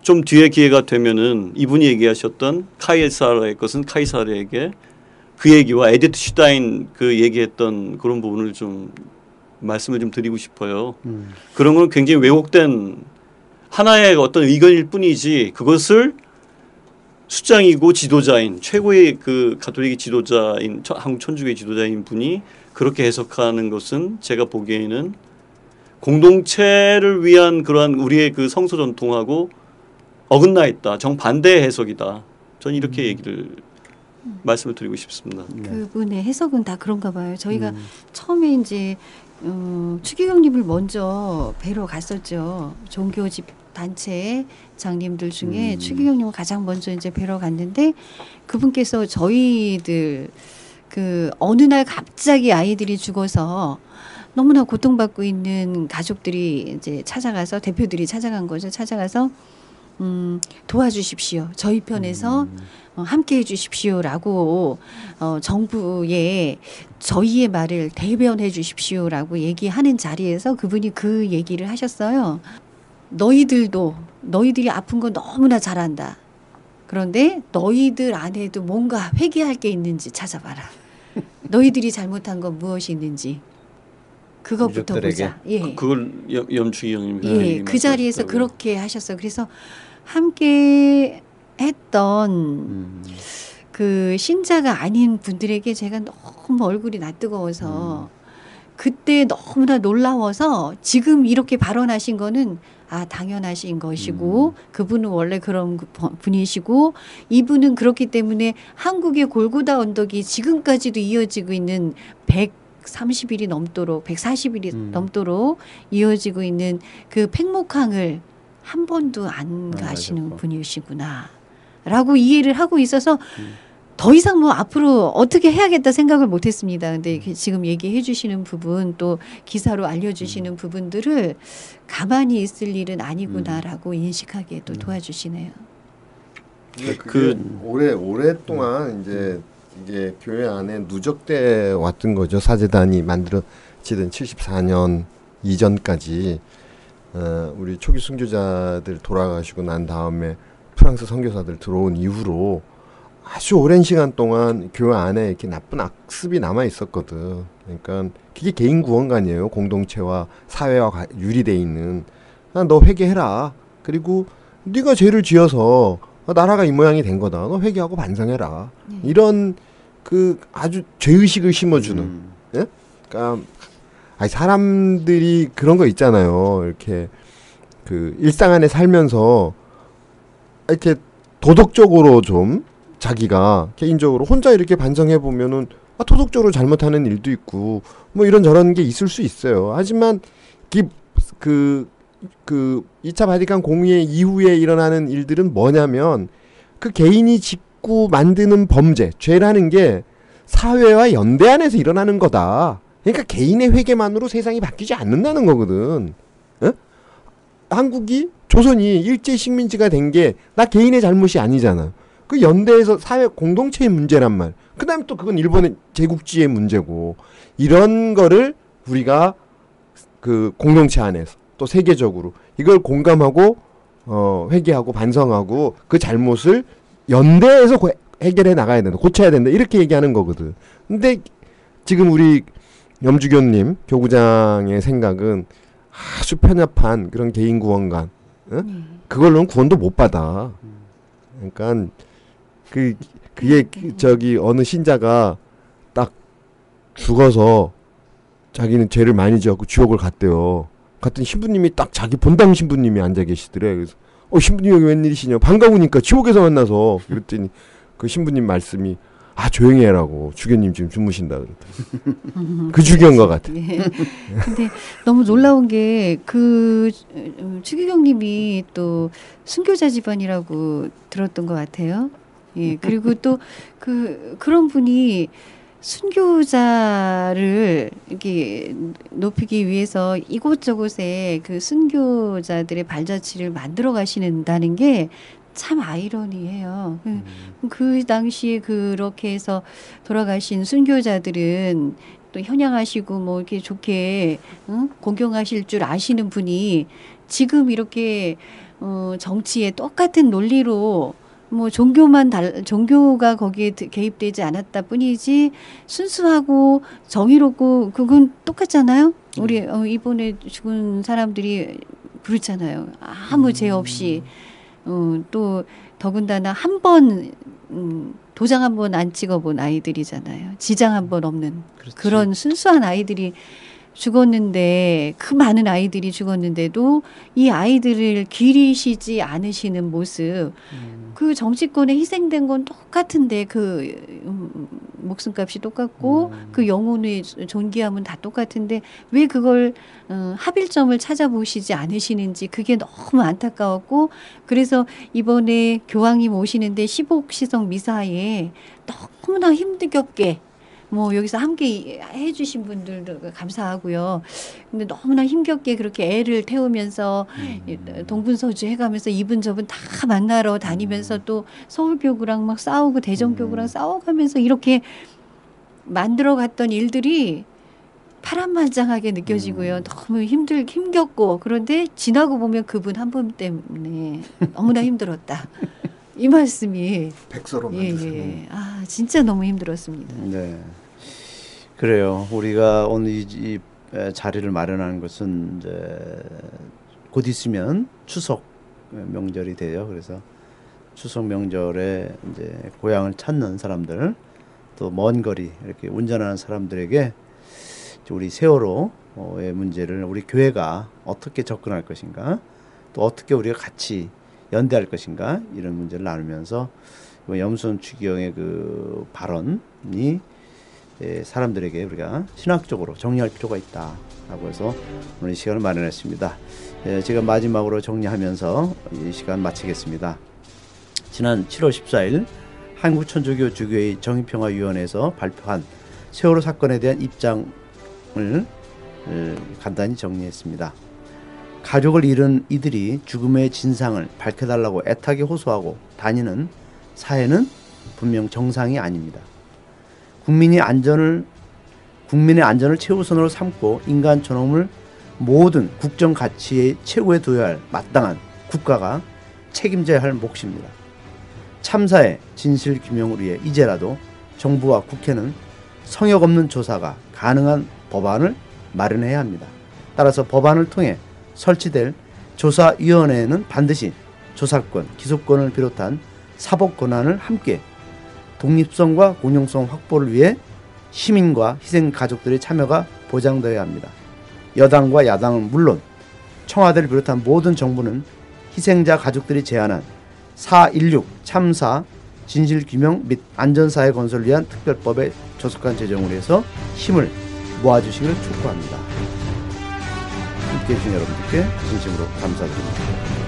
좀 뒤에 기회가 되면은 이분이 얘기하셨던 카이사르의 것은 카이사르에게 그 얘기와 에디트 슈타인 그 얘기했던 그런 부분을 좀 말씀을 좀 드리고 싶어요. 그런 건 굉장히 왜곡된 하나의 어떤 의견일 뿐이지 그것을 수장이고 지도자인 최고의 그 가톨릭 지도자인 한국 천주교 지도자인 분이 그렇게 해석하는 것은 제가 보기에는 공동체를 위한 그러한 우리의 그 성서 전통하고 어긋나 있다. 정반대의 해석이다. 저는 이렇게 말씀을 드리고 싶습니다. 그분의 해석은 다 그런가 봐요. 저희가 처음에 이제 추기경님을 먼저 뵈러 갔었죠. 종교 집 단체 장님들 중에 추기경님을 가장 먼저 이제 뵈러 갔는데 그분께서 저희들 그 어느 날 갑자기 아이들이 죽어서 너무나 고통받고 있는 가족들이 이제 찾아가서 대표들이 찾아간 거죠. 찾아가서 도와주십시오. 저희 편에서 함께해 주십시오라고 정부에 저희의 말을 대변해 주십시오라고 얘기하는 자리에서 그분이 그 얘기를 하셨어요. 너희들이 아픈 거 너무나 잘한다. 그런데 너희들 안에도 뭔가 회개할 게 있는지 찾아봐라. 너희들이 잘못한 건 무엇이 있는지 그것부터 보자. 예. 그걸 염추기경님 예, 그 자리에서 그렇게 하셨어요. 그래서 함께 했던 그 신자가 아닌 분들에게 제가 너무 얼굴이 낯뜨거워서 그때 너무나 놀라워서 지금 이렇게 발언하신 거는 당연하신 것이고 그분은 원래 그런 분이시고 이분은 그렇기 때문에 한국의 골고다 언덕이 지금까지도 이어지고 있는 130일이 넘도록 140일이 넘도록 이어지고 있는 그 팽목항을 한 번도 안 가시는 분이시구나 라고 이해를 하고 있어서 더 이상 뭐 앞으로 어떻게 해야겠다 생각을 못했습니다. 근데 지금 얘기해 주시는 부분 또 기사로 알려주시는 부분들을 가만히 있을 일은 아니구나라고 인식하게 또 도와주시네요. 오랫동안 이제 이게 교회 안에 누적돼 왔던 거죠. 사제단이 만들어지던 74년 이전까지 우리 초기 순교자들 돌아가시고 난 다음에 프랑스 선교사들 들어온 이후로 아주 오랜 시간 동안 교회 안에 이렇게 나쁜 악습이 남아 있었거든. 그러니까 그게 개인 구원관이에요. 공동체와 사회와 유리돼 있는. 너 회개해라. 그리고 네가 죄를 지어서 나라가 이 모양이 된 거다. 너 회개하고 반성해라. 이런 그 아주 죄의식을 심어주는. 예? 그러니까 사람들이 그런 거 있잖아요. 이렇게 그 일상 안에 살면서 이렇게 도덕적으로 좀 자기가 개인적으로 혼자 이렇게 반성해 보면은 도덕적으로 잘못하는 일도 있고 뭐 이런저런 게 있을 수 있어요. 하지만 그 2차 바티칸 공의회 이후에 일어나는 일들은 뭐냐면 그 개인이 짓고 만드는 범죄, 죄라는 게 사회와 연대 안에서 일어나는 거다. 그러니까 개인의 회개만으로 세상이 바뀌지 않는다는 거거든. 에? 조선이 일제 식민지가 된 게 나 개인의 잘못이 아니잖아. 그 연대에서 사회 공동체의 문제란 말. 그 다음에 또 그건 일본의 제국주의의 문제고. 이런 거를 우리가 그 공동체 안에서 또 세계적으로 이걸 공감하고 회개하고 반성하고 그 잘못을 연대에서 해결해 나가야 된다. 고쳐야 된다. 이렇게 얘기하는 거거든. 근데 지금 우리 염주교님 교구장의 생각은 아주 편협한 그런 개인 구원관. 그걸로는 구원도 못 받아. 그러니까 그게 저기 어느 신자가 딱 죽어서 자기는 죄를 많이 지었고 지옥을 갔대요. 갔더니 신부님이 딱 자기 본당 신부님이 앉아 계시더래. 그래서 신부님 여기 웬일이시냐. 반가우니까 지옥에서 만나서. 그랬더니 그 신부님 말씀이 조용히 해라고. 주교님 지금 주무신다 그랬더니. 그 주교인 것 같아. 예. 근데 너무 놀라운 게 그 추기경님이 또 순교자 집안이라고 들었던 것 같아요. 예. 그리고 또 그런 분이 순교자를 이렇게 높이기 위해서 이곳저곳에 그 순교자들의 발자취를 만들어 가시는다는 게 참 아이러니해요. 그 당시에 그렇게 해서 돌아가신 순교자들은 또 현양하시고 뭐 이렇게 좋게 공경하실 줄 아시는 분이 지금 이렇게 정치에 똑같은 논리로 뭐 종교가 거기에 개입되지 않았다 뿐이지 순수하고 정의롭고 그건 똑같잖아요. 우리 이번에 죽은 사람들이 그렇잖아요. 아무 죄 없이 또 더군다나 한 번 도장 한 번 안 찍어본 아이들이잖아요. 지장 한 번 없는 그렇지. 그런 순수한 아이들이 죽었는데 그 많은 아이들이 죽었는데도 이 아이들을 기리시지 않으시는 모습 그 정치권에 희생된 건 똑같은데 그 목숨값이 똑같고 그 영혼의 존귀함은 다 똑같은데 왜 그걸 합일점을 찾아보시지 않으시는지 그게 너무 안타까웠고 그래서 이번에 교황님 오시는데 시복시성 미사에 너무나 힘들게 뭐 여기서 함께 해주신 분들도 감사하고요. 근데 너무나 힘겹게 그렇게 애를 태우면서 동분서주 해가면서 이분 저분 다 만나러 다니면서 또 서울교구랑 막 싸우고 대전교구랑 싸워가면서 이렇게 만들어갔던 일들이 파란만장하게 느껴지고요. 너무 힘겹고 그런데 지나고 보면 그분 한 분 때문에 너무나 힘들었다. 이 말씀이 백서로 만드세요. 예. 진짜 너무 힘들었습니다. 네. 그래요. 우리가 오늘 이 자리를 마련하는 것은 이제 곧 있으면 추석 명절이 돼요. 그래서 추석 명절에 이제 고향을 찾는 사람들, 또 먼 거리 이렇게 운전하는 사람들에게 우리 세월호의 문제를 우리 교회가 어떻게 접근할 것인가, 또 어떻게 우리가 같이 연대할 것인가 이런 문제를 나누면서 염순 추기경의 그 발언이 사람들에게 우리가 신학적으로 정리할 필요가 있다라고 해서 오늘 이 시간을 마련했습니다. 제가 마지막으로 정리하면서 이 시간 마치겠습니다. 지난 7월 14일 한국천주교 주교회 정의평화위원회에서 발표한 세월호 사건에 대한 입장을 간단히 정리했습니다. 가족을 잃은 이들이 죽음의 진상을 밝혀달라고 애타게 호소하고 다니는 사회는 분명 정상이 아닙니다. 국민의 안전을 최우선으로 삼고 인간 존엄을 모든 국정 가치의 최고에 둬야 할 마땅한 국가가 책임져야 할 몫입니다. 참사의 진실 규명을 위해 이제라도 정부와 국회는 성역 없는 조사가 가능한 법안을 마련해야 합니다. 따라서 법안을 통해 설치될 조사위원회에는 반드시 조사권, 기소권을 비롯한 사법 권한을 함께 독립성과 공정성 확보를 위해 시민과 희생 가족들의 참여가 보장되어야 합니다. 여당과 야당은 물론 청와대를 비롯한 모든 정부는 희생자 가족들이 제안한 4.16 참사 진실규명 및 안전사회 건설을 위한 특별법의 조속한 제정을 위해서 힘을 모아주시기를 촉구합니다. 함께해 주신 여러분들께 진심으로 감사드립니다.